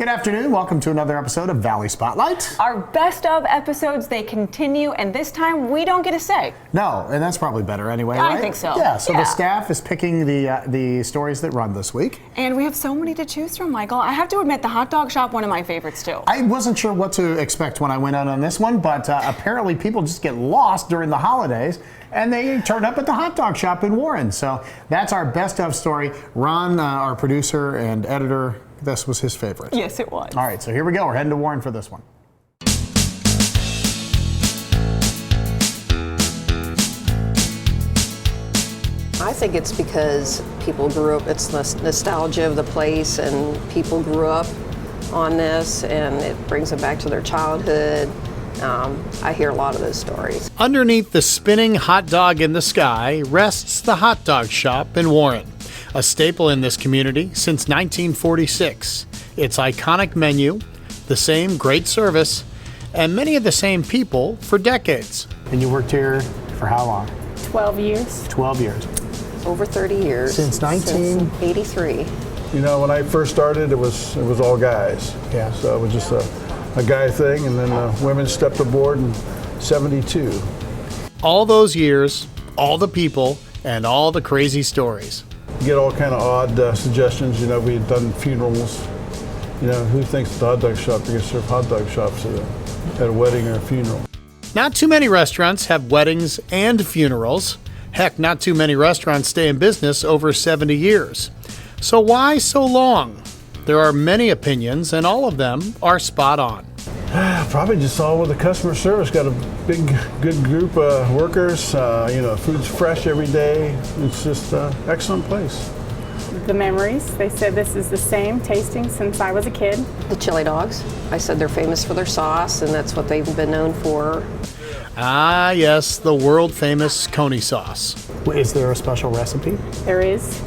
Good afternoon. Welcome to another episode of Valley Spotlight. Our best of episodes, they continue, and this time we don't get a say. No, and that's probably better anyway, I right? think so. Yeah, so the staff is picking the stories that run this week. And we have so many to choose from, Michael. I have to admit, the hot dog shop, one of my favorites too. I wasn't sure what to expect when I went out on this one, but apparently people just get lost during the holidays, and they turn up at the hot dog shop in Warren. So that's our best of story. Ron, our producer and editor, this was his favorite. Yes, it was. All right, so here we go. We're heading to Warren for this one. I think it's because people grew up, it's the nostalgia of the place, and people grew up on this, and it brings them back to their childhood. I hear a lot of those stories. Underneath the spinning hot dog in the sky rests the hot dog shop in Warren, a staple in this community since 1946. Its iconic menu, the same great service, and many of the same people for decades. And you worked here for how long? 12 years. 12 years. Over 30 years. Since 1983. You know, when I first started, it was all guys. Yeah. So it was just a guy thing, and then women stepped aboard in 72. All those years, all the people, and all the crazy stories. You get all kind of odd suggestions. You know, we had done funerals. You know, who thinks the hot dog shop, you're going to serve hot dog shops at a wedding or a funeral? Not too many restaurants have weddings and funerals. Heck, not too many restaurants stay in business over 70 years. So why so long? There are many opinions, and all of them are spot on. Probably just all with the customer service. Got a big, good group of workers. You know, food's fresh every day. It's just an excellent place. The memories, they said this is the same tasting since I was a kid. The chili dogs, I said they're famous for their sauce, and that's what they've been known for. Ah, yes, the world-famous Coney sauce. Is there a special recipe? There is,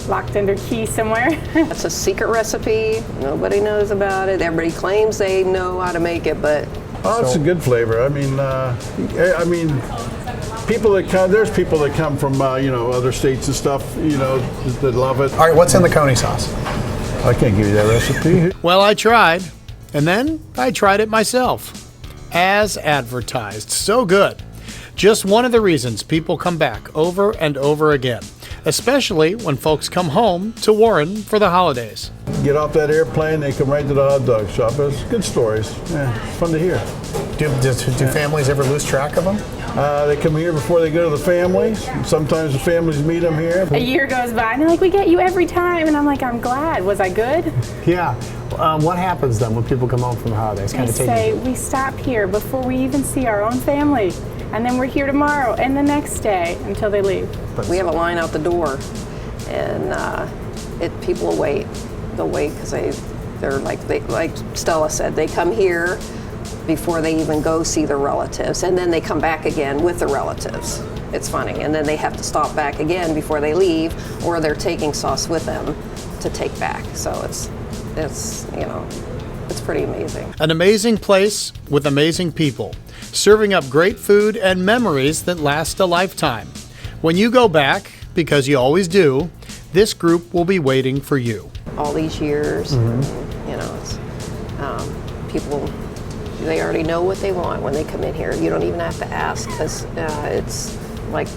locked under key somewhere. It's a secret recipe. Nobody knows about it. Everybody claims they know how to make it, but Oh, it's a good flavor. I mean, people that come, there's people that come from you know, other states and stuff, you know, that love it. All right, what's in the Coney sauce? I can't give you that recipe. Well, I tried, and then I tried it myself. As advertised. So good. Just one of the reasons people come back over and over again, especially when folks come home to Warren for the holidays. Get off that airplane, they come right to the hot dog shop. It's good stories. Yeah, it's fun to hear. Do families ever lose track of them? They come here before they go to the families. Sometimes the families meet them here. A year goes by and they're like, we get you every time. And I'm like, I'm glad. Was I good? Yeah. What happens then when people come home from the holidays? They say, we stop here before we even see our own family. And then we're here tomorrow and the next day until they leave. we have a line out the door, and people wait. They'll wait because they're like Stella said, they come here before they even go see their relatives, and then they come back again with the relatives. It's funny, and then they have to stop back again before they leave, or they're taking sauce with them to take back. So it's you know, it's pretty amazing. An amazing place with amazing people, serving up great food and memories that last a lifetime. When you go back, because you always do, this group will be waiting for you. All these years, you know, it's, people, they already know what they want when they come in here. You don't even have to ask, because it's like,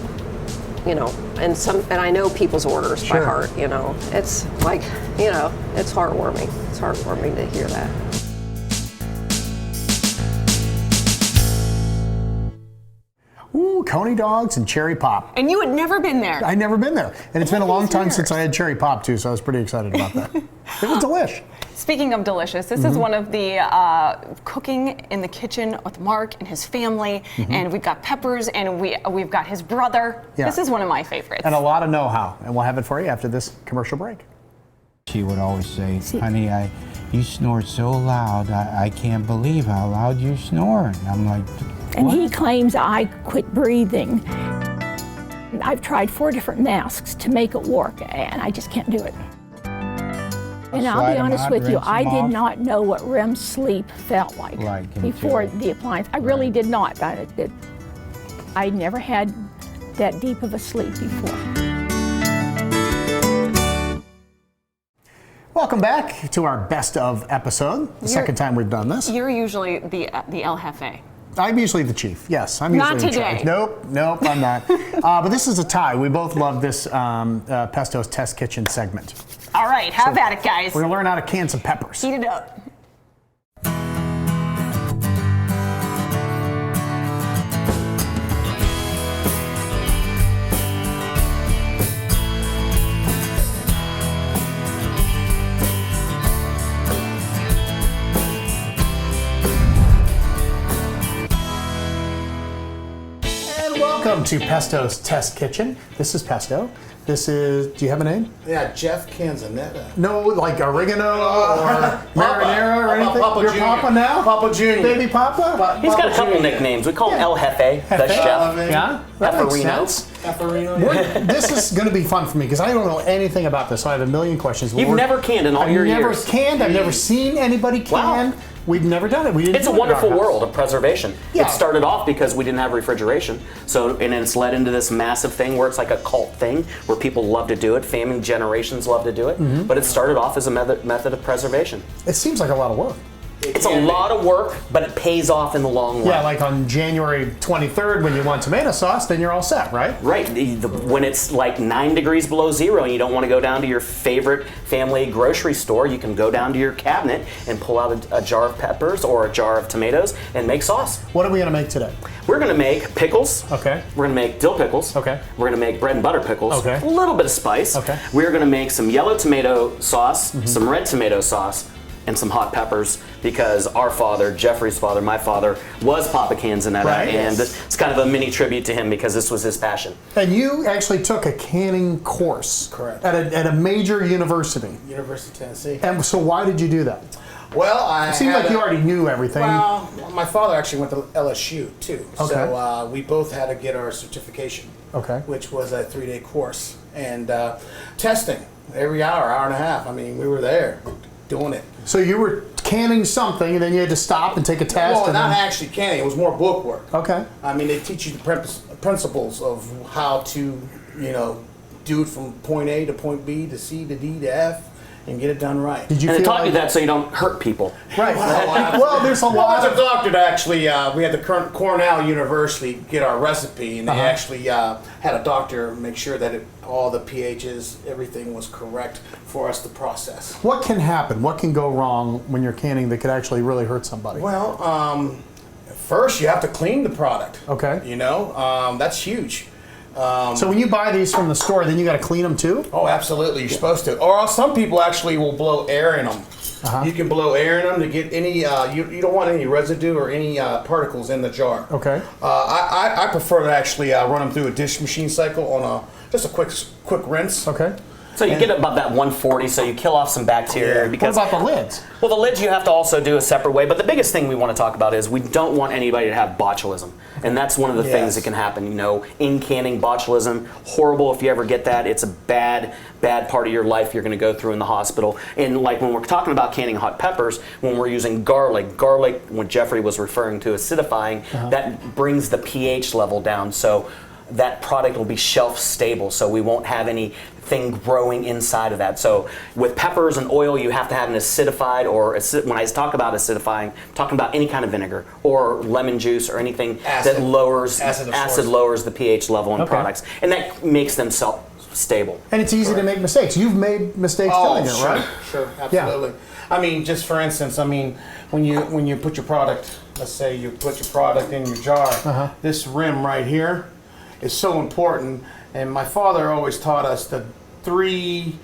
you know, and I know people's orders by heart, you know. It's like, you know, it's heartwarming. It's heartwarming to hear that. Ooh, Coney dogs and cherry pop. And you had never been there. I'd never been there. And it's been a long time since I had cherry pop too, so I was pretty excited about that. It was delish. Speaking of delicious, this is one of the cooking in the kitchen with Mark and his family, and we've got Peppers, and we've got his brother. Yeah. This is one of my favorites. And a lot of know-how. And we'll have it for you after this commercial break. She would always say, honey, you snore so loud, I can't believe how loud you snore. And I'm like, what? And he claims I quit breathing. I've tried 4 different masks to make it work, and I just can't do it. And I'll be honest with you, I did not know what REM sleep felt like before the appliance. I really did not. I never had that deep of a sleep before. Welcome welcome back to our best of episode. The second time we've done this. You're usually the El Jefe. I'm usually the chief. Yes, I'm usually Not in today. charge. Nope, I'm not. But this is a tie. We both love this Pesto's Test Kitchen segment. All right, have at it, guys. We're gonna learn how to can some peppers. Heat it up. Welcome to Pesto's Test Kitchen. This is Pesto. This is, do you have a name? Yeah, Jeff Canzanetta. No, like oregano or marinara or anything? Papa You're Jr. Papa now? Papa Jr. Baby Papa? He's got a couple nicknames. We call him El Jefe, the chef. Yeah? That makes Pepperino. sense. Pepperino. This is going to be fun for me because I don't know anything about this, so I have a million questions. You've never canned in all your I've never years. canned. I've never seen anybody can. Wow. We've never done it. We didn't It's a do it in our wonderful house. world of preservation. Yeah. It started off because we didn't have refrigeration, and it's led into this massive thing where it's like a cult thing where people love to do it. Family generations love to do it, but it started off as a method of preservation. It seems like a lot of work. It's a lot of work, but it pays off in the long run. Yeah, like on January 23rd when you want tomato sauce, then you're all set, right? Right. When it's like 9 degrees below zero and you don't want to go down to your favorite family grocery store, you can go down to your cabinet and pull out a jar of peppers or a jar of tomatoes and make sauce. What are we going to make today? We're going to make pickles. Okay. We're going to make dill pickles. Okay. We're going to make bread and butter pickles. Okay. A little bit of spice. Okay. We're going to make some yellow tomato sauce, some red tomato sauce, and some hot peppers because our father, Jeffrey's father, my father, was Papa Canzanetta, Right. and Yes. it's kind of a mini tribute to him because this was his passion. And you actually took a canning course. Correct. At a major university. University of Tennessee. And so why did you do that? Well, I It seemed had like you a- already knew everything. Well, my father actually went to LSU too. Okay. So we both had to get our certification. Okay. Which was a 3-day course. And testing every hour and a half. I mean, we were there doing it. So you were canning something and then you had to stop and take a test? Well, and not then... actually canning. It was more book work. Okay. I mean, they teach you the principles of how to, do it from point A to point B to C to D to F and get it done right. Did you And it feel taught like... you that so you don't hurt people. Right. Well, Well, there's a lot as a of... doctor, to actually, we had the Cornell University get our recipe, and they actually had a doctor make sure that all the pHs, everything was correct for us to process. What can happen? What can go wrong when you're canning that could actually really hurt somebody? Well, first you have to clean the product. Okay. That's huge. So when you buy these from the store, then you got to clean them too? Oh, absolutely. You're supposed to. Or else some people actually will blow air in them. You can blow air in them to get any. You don't want any residue or any particles in the jar. Okay. I prefer to actually run them through a dish machine cycle on just a quick rinse. Okay. So you get above that 140, so you kill off some bacteria. Yeah. Because What about the lids? Well, the lids you have to also do a separate way, but the biggest thing we want to talk about is we don't want anybody to have botulism. And that's one of the things that can happen, in canning, botulism, horrible if you ever get that. It's a bad part of your life you're going to go through in the hospital. And like when we're talking about canning hot peppers, when we're using garlic, when Jeffrey was referring to acidifying, that brings the pH level down. So that product will be shelf stable, so we won't have anything growing inside of that. So with peppers and oil, you have to have an acidified, when I talk about acidifying, I'm talking about any kind of vinegar or lemon juice or anything that lowers Acid lowers the pH level in products, and that makes them stable. And it's easy to make mistakes. You've made mistakes doing it, right? Sure, absolutely. I mean, just for instance, when you put your product, let's say you put your product in your jar, this rim right here is so important. And my father always taught us the 3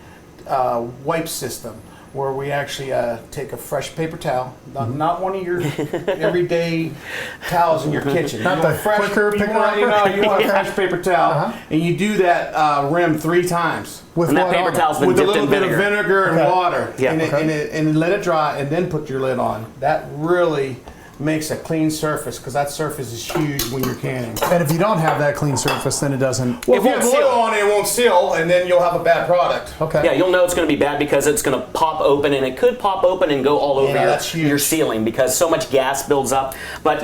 wipe system, where we actually take a fresh paper towel, not one of your everyday towels in your kitchen. Not the quicker picker upper? You want a fresh paper towel, and you do that rim 3 times. With And that what paper on it? towel's been With a dipped little in bit of vinegar. vinegar and Okay. water, Yeah. and let it dry, and then put your lid on. That really makes a clean surface because that surface is huge when you're canning. And if you don't have that clean surface, then it doesn't. Well, It if you won't have seal. oil on it, it won't seal, and then you'll have a bad product. Okay. Yeah, you'll know it's going to be bad because it's going to pop open, and it could pop open and go all over Yeah, that's huge. your ceiling because so much gas builds up. But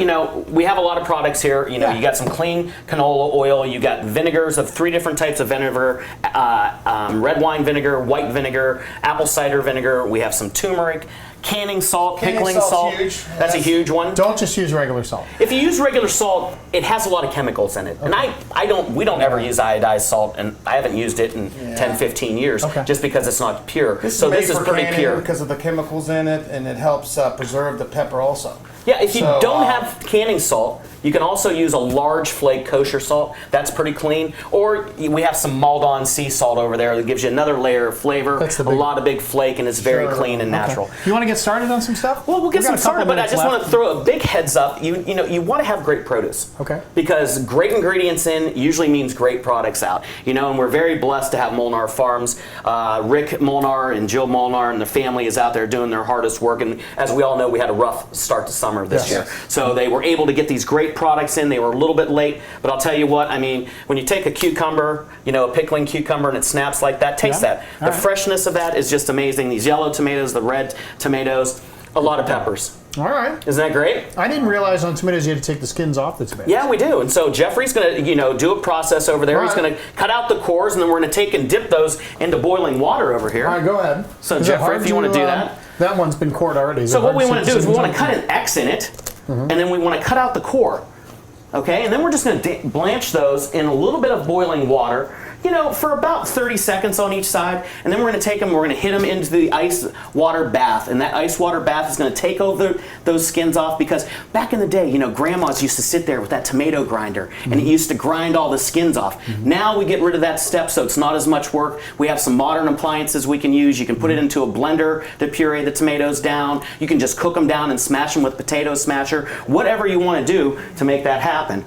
we have a lot of products here. You got some clean canola oil. You got vinegars of 3 different types of vinegar: red wine vinegar, white vinegar, apple cider vinegar. We have some turmeric. Canning salt, Canning pickling salt's salt. huge. That's a huge one. Don't just use regular salt. If you use regular salt, it has a lot of chemicals in it. And we don't ever use iodized salt, and I haven't used it in 10, 15 years just because it's not pure. So this is pretty pure. because of the chemicals in it, and it helps preserve the pepper also. Yeah, if you So, don't have canning salt, you can also use a large flake kosher salt. That's pretty clean. Or we have some Maldon sea salt over there that gives you another layer of flavor. That's the a big- lot of big flake, and it's very clean and natural. You want to get started on some stuff? Well, we'll get We've some got a couple started, but I minutes just want to left. throw a big heads up. You want to have great produce. Okay. Because great ingredients in usually means great products out. And we're very blessed to have Molnar Farms. Rick Molnar and Jill Molnar and the family is out there doing their hardest work. And as we all know, we had a rough start to summer this year. So they were able to get these great products in. They were a little bit late, but I'll tell you what, when you take a cucumber, a pickling cucumber, and it snaps like that, taste that. The freshness of that is just amazing. These yellow tomatoes, the red tomatoes, a lot of peppers. All right. Isn't that great? I didn't realize on tomatoes you had to take the skins off the tomatoes. Yeah, we do. And so Jeffrey's going to, do a process over there. All He's right. going to cut out the cores, and then we're going to take and dip those into boiling water over here. All right, go ahead. So, Is it Jeffrey, hard if you want to do that. That one's been cored already. Is So it what hard we want to do is we sit want to some cut an X in it, and then we want to cut out the core. Okay, and then we're just going to blanch those in a little bit of boiling water, for about 30 seconds on each side, and then we're going to take them, we're going to hit them into the ice water bath, and that ice water bath is going to take over those skins off, because back in the day, grandmas used to sit there with that tomato grinder, and it used to grind all the skins off. Now we get rid of that step, so it's not as much work. We have some modern appliances we can use. You can put it into a blender to puree the tomatoes down. You can just cook them down and smash them with potato smasher, whatever you want to do to make that happen.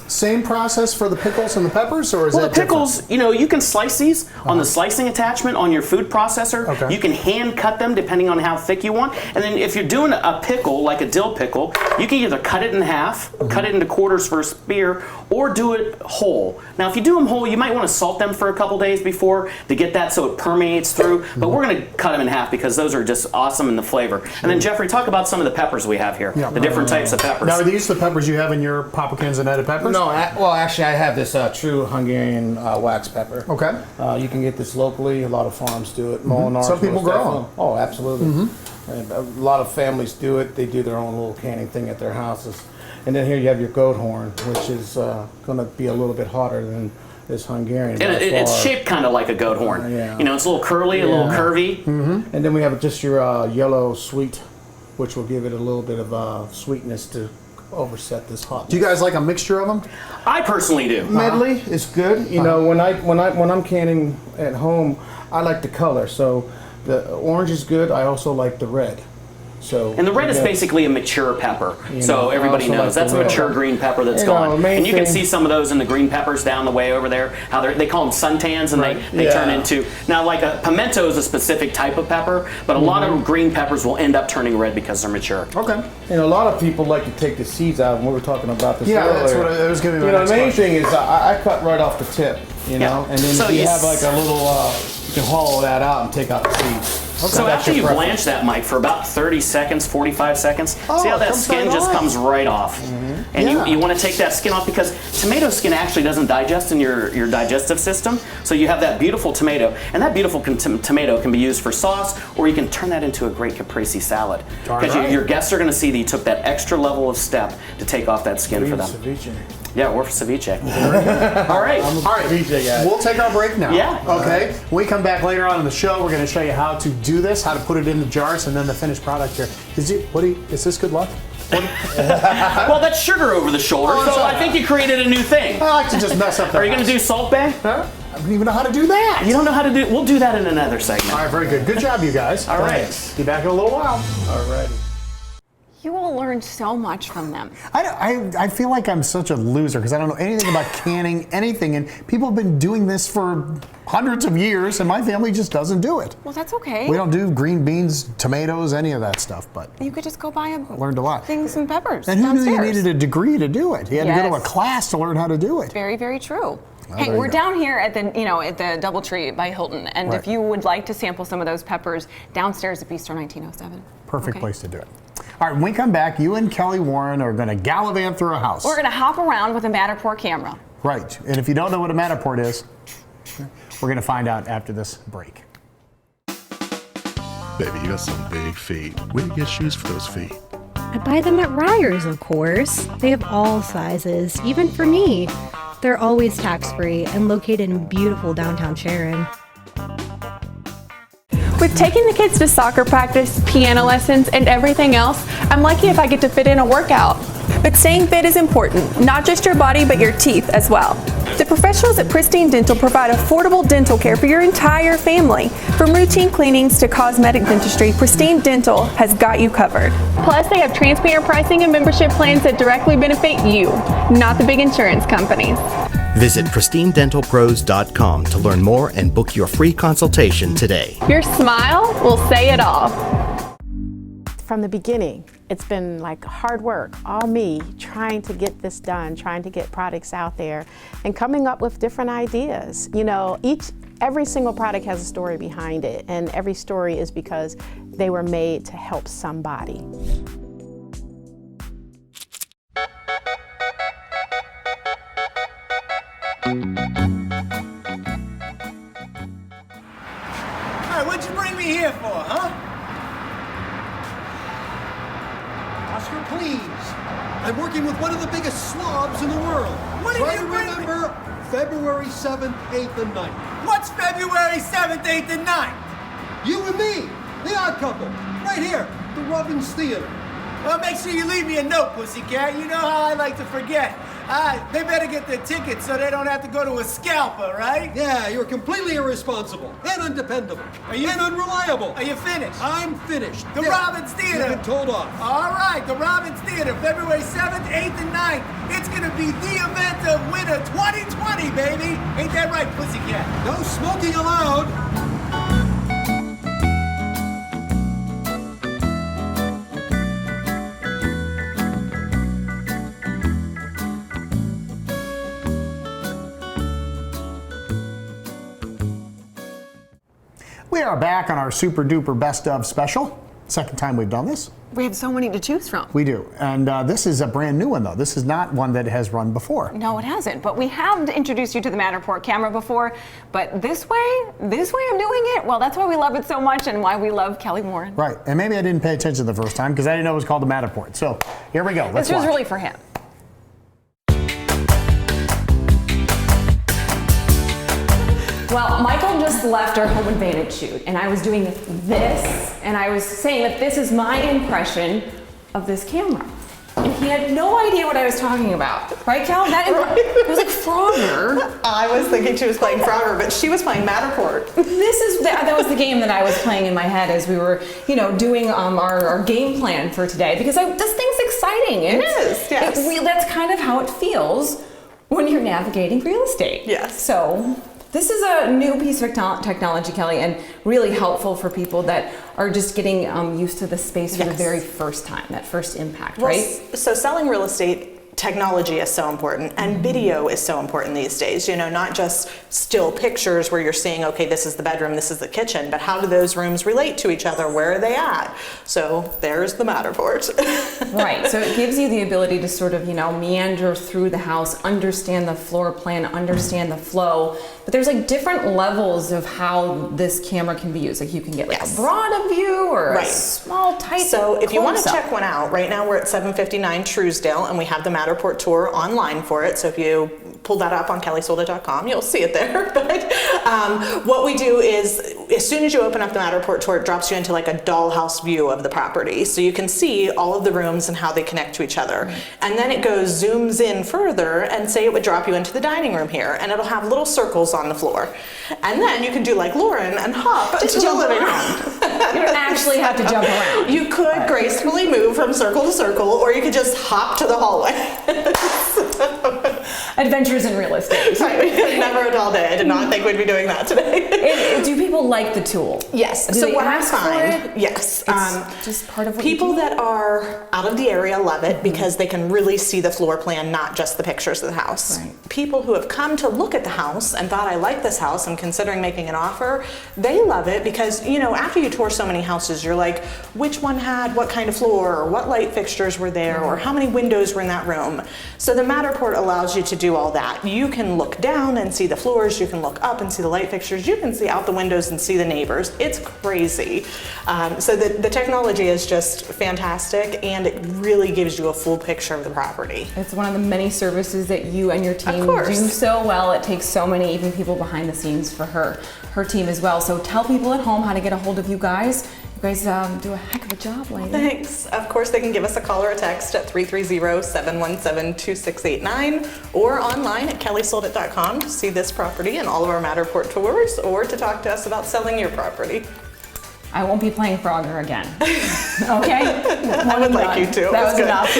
Same process for the pickles and the peppers, or is Well, that the pickles, you can slice these on the slicing attachment on your food processor. Okay. You can hand cut them depending on how thick you want. And then if you're doing a pickle, like a dill pickle, you can either cut it in half, cut it into quarters for a spear, or do it whole. Now, if you do them whole, you might want to salt them for a couple days before to get that so it permeates through. But we're going to cut them in half because those are just awesome in the flavor. And then, Jeffrey, talk about some of the peppers we have here, the different types of peppers. Now, are these the peppers you have in your Papa Canzonetta peppers? No, well, actually, I have this true Hungarian wax pepper. Okay. You can get this locally. A lot of farms do it. Molinars, Some people most grow definitely. them. Oh, absolutely. And a lot of families do it. They do their own little canning thing at their houses. And then here you have your goat horn, which is going to be a little bit hotter than this Hungarian. And by it's far. shaped kind of like a goat horn. Yeah. It's a little curly, a little curvy. And then we have just your yellow sweet, which will give it a little bit of sweetness to overset this hot. Do you guys like a mixture of them? I personally do. Medley is good. When I'm canning at home, I like the color. So the orange is good. I also like the red. So And the red is yeah. basically a mature pepper. You So know, everybody I also knows like that's a the red. mature green pepper that's You know, gone. main And you can thing- see some of those in the green peppers down the way over there. How they call them suntans, and they Yeah. turn into, now like a pimento is a specific type of pepper, but a lot of green peppers will end up turning red because they're mature. Okay. A lot of people like to take the seeds out, and we were talking about this Yeah, earlier. that's what I was giving. The main thing is I cut right off the tip, Yeah. and then So you you have s- like a little, you can hollow that out and take out the seeds. So That's after your you preference. blanch that, Mike, for about 30 seconds, 45 seconds, Oh, see how it that comes skin right just off. comes right off. And Yeah. you want to take that skin off because tomato skin actually doesn't digest in your digestive system. So you have that beautiful tomato. And that beautiful tomato can be used for sauce, or you can turn that into a great caprese salad. Because right. your guests are going to see that you took that extra level of step to take off that skin for them. Ceviche. Yeah, we're for ceviche. All right. All right, ceviche guy. we'll take our break now. Yeah. Okay. When we come back later on in the show, we're going to show you how to do this, how to put it in the jars, and then the finished product here. Is this good luck? Well, that's sugar over the shoulder, Oh, so sorry. I think you created a new thing. I like to just mess up. Are you going to do Salt Bay? Huh? I don't even know how to do that. You don't know how to do. We'll do that in another segment. All right, very good. Good job, you guys. All right. Thanks. Be back in a little while. All right. You will learn so much from them. I feel like I'm such a loser because I don't know anything about canning, anything, and people have been doing this for hundreds of years, and my family just doesn't do it. Well, that's okay. We don't do green beans, tomatoes, any of that stuff, but You could just go buy learned a lot. things and peppers And who knew you downstairs. needed a degree to do it? You had to go to a Yes. class to learn how to do it. Very, very true. Well, Hey, there you we're go. down here at the DoubleTree by Hilton, and Right. if you would like to sample some of those peppers, downstairs at Bistro 1907. Perfect Okay. place to do it. All right, when we come back, you and Kelly Warren are going to gallivant through a house. We're gonna hop around with a Matterport camera. Right, and if you don't know what a Matterport is, we're going to find out after this break. Baby, you got some big feet. Where do you get shoes for those feet? I buy them at Ryers, of course. They have all sizes, even for me. They're always tax-free and located in beautiful downtown Sharon. With taking the kids to soccer practice, piano lessons, and everything else, I'm lucky if I get to fit in a workout. But staying fit is important, not just your body, but your teeth as well. The professionals at Pristine Dental provide affordable dental care for your entire family. From routine cleanings to cosmetic dentistry, Pristine Dental has got you covered. Plus, they have transparent pricing and membership plans that directly benefit you, not the big insurance companies. Visit pristinedentalpros.com to learn more and book your free consultation today. Your smile will say it all. From the beginning, it's been like hard work, all me, trying to get this done, trying to get products out there, and coming up with different ideas. You know, every single product has a story behind it, and every story is because they were made to help somebody. Hey, what'd you bring me here for, huh? Oscar, please. I'm working with one of the biggest slobs in the world. What did Try you to bring me? remember February 7th, 8th, and 9th. What's February 7th, 8th, and 9th? You and me, the odd couple, right here, the Robbins Theater. Well, make sure you leave me a note, pussycat. You know how I like to forget. They better get their tickets so they don't have to go to a scalper, right? Yeah, you're completely irresponsible and undependable and unreliable. Are you finished? I'm finished. The There. Robbins Theater. You've been told off. All right, the Robbins Theater, February 7th, 8th, and 9th. It's going to be the event of winter 2020, baby. Ain't that right, pussycat? No smoking allowed. We are back on our super duper best of special. Second time we've done this. We have so many to choose from. We do. And this is a brand new one, though. This is not one that has run before. No, it hasn't. But we have introduced you to the Matterport camera before. But this way of doing it, well, that's why we love it so much and why we love Kelly Warren. Right. And maybe I didn't pay attention the first time because I didn't know it was called the Matterport. So here we go. Let's This was watch. really for him. Well, Michael just left our home advantage shoot, and I was doing this, and I was saying that this is my impression of this camera. And he had no idea what I was talking about. Right, Cal? It was like Frogger. I was thinking she was playing Frogger, but she was playing Matterport. That was the game that I was playing in my head as we were, doing our game plan for today. Because this thing's exciting. It is, yes. That's kind of how it feels when you're navigating real estate. Yes. So this is a new piece of technology, Kelly, and really helpful for people that are just getting used to the space for the very first time, that first impact, right? So selling real estate, technology is so important, and video is so important these days. Not just still pictures where you're seeing, okay, this is the bedroom, this is the kitchen, but how do those rooms relate to each other? Where are they at? So there's the Matterport. Right, so it gives you the ability to sort of, meander through the house, understand the floor plan, understand the flow. But there's like different levels of how this camera can be used. Like you can get like a broad view or a small, tight. So if you want to close-up. check one out, right now we're at 759 Truesdale and we have the Matterport tour online for it. So if you pull that up on kellysolda.com. You'll see it there. But what we do is, as soon as you open up the Matterport tour, it drops you into like a dollhouse view of the property. So you can see all of the rooms and how they connect to each other. And then it zooms in further, and say it would drop you into the dining room here, and it'll have little circles on the floor. And then you can do like Lauren and hop Just to the jump living around. room. You don't actually have to jump around. You could gracefully move from circle to circle, or you could just hop to the hallway. Adventures in real estate. Never a dull day. I did not think we'd be doing that today. Do people like the tool? Yes. Do So they what I ask for find, it? yes, It's just part of what people you do? that are out of the area love it because they can really see the floor plan, not just the pictures of the house. People who have come to look at the house and thought, I like this house, I'm considering making an offer, they love it because, you know, after you tour so many houses, you're like, which one had what kind of floor, or what light fixtures were there, or how many windows were in that room. So the Matterport allows you to do all that. You can look down and see the floors, you can look up and see the light fixtures, you can see out the windows and see the neighbors. It's crazy. So the technology is just fantastic, and it really gives you a full picture of the property. It's one of the many services that you and your team do so well. It takes so many, even people behind the scenes, for her team as well. So tell people at home how to get a hold of you guys. You guys do a heck of a job, lady. Thanks. Of course, they can give us a call or a text at 330-717-2689 or online at kellysoldit.com to see this property and all of our Matterport tours, or to talk to us about selling your property. I won't be playing Frogger again. Okay? I would like you to. That was enough.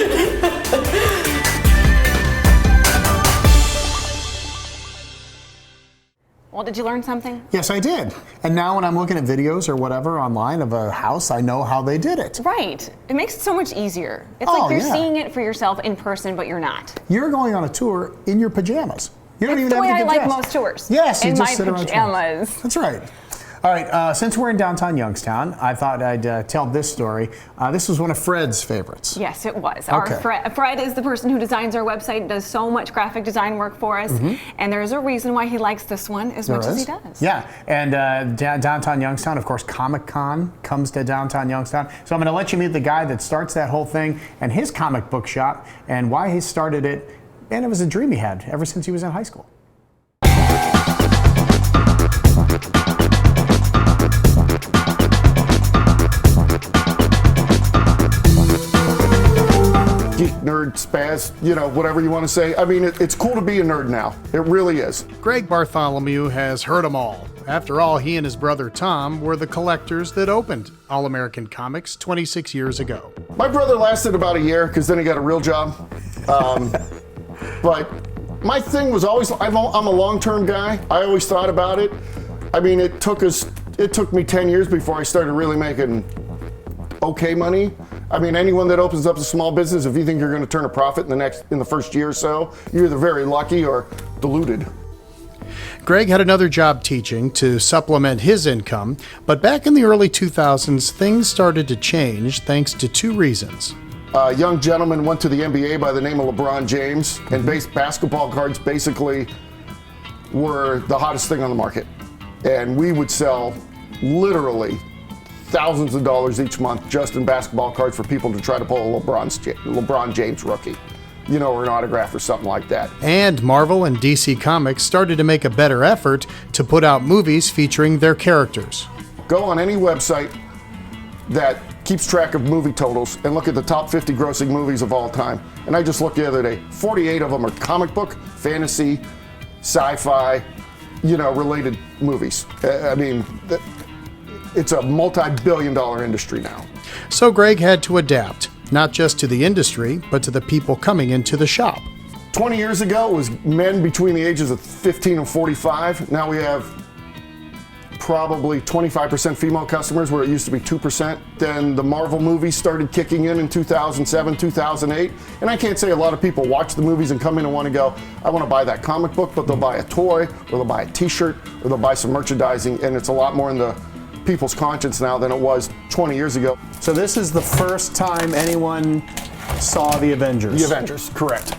Well, did you learn something? Yes, I did. And now when I'm looking at videos or whatever online of a house, I know how they did it. Right. It makes it so much easier. It's like you're seeing it for yourself in person, but you're not. You're going on a tour in your pajamas. You don't even the have way to I get like dressed. most tours. Yes, you in just my sit around pajamas. That's right. All right, since we're in downtown Youngstown, I thought I'd tell this story. This was one of Fred's favorites. Yes, it was. Okay. Fred is the person who designs our website, does so much graphic design work for us, and there's a reason why he likes this one as much as he does. Yeah, and downtown Youngstown, of course, Comic-Con comes to downtown Youngstown. So I'm going to let you meet the guy that starts that whole thing and his comic book shop and why he started it. And it was a dream he had ever since he was in high school. Geek, nerd, spaz, you know, whatever you want to say. I mean, it's cool to be a nerd now. It really is. Greg Bartholomew has heard them all. After all, he and his brother Tom were the collectors that opened All American Comics 26 years ago. My brother lasted about a year because then he got a real job. But my thing was always, I'm a long-term guy. I always thought about it. I mean, it took me 10 years before I started really making okay money. I mean, anyone that opens up a small business, if you think you're going to turn a profit in the first year or so, you're either very lucky or deluded. Greg had another job teaching to supplement his income, but back in the early 2000s, things started to change thanks to two reasons. A young gentleman went to the NBA by the name of LeBron James, and basketball cards basically were the hottest thing on the market. And we would sell literally thousands of dollars each month just in basketball cards for people to try to pull a LeBron James rookie, you know, or an autograph or something like that. And Marvel and DC Comics started to make a better effort to put out movies featuring their characters. Go on any website that keeps track of movie totals and look at the top 50 grossing movies of all time. And I just looked the other day, 48 of them are comic book, fantasy, sci-fi, you know, related movies. I mean, it's a multi-billion-dollar industry now. So Greg had to adapt, not just to the industry, but to the people coming into the shop. 20 years ago, it was men between the ages of 15 and 45. Now we have probably 25% female customers, where it used to be 2%. Then the Marvel movies started kicking in 2007, 2008. And I can't say a lot of people watch the movies and come in and want to go, I want to buy that comic book, but they'll buy a toy, or they'll buy a t-shirt, or they'll buy some merchandising, and it's a lot more in the people's conscience now than it was 20 years ago. So this is the first time anyone saw the Avengers. The Avengers, correct.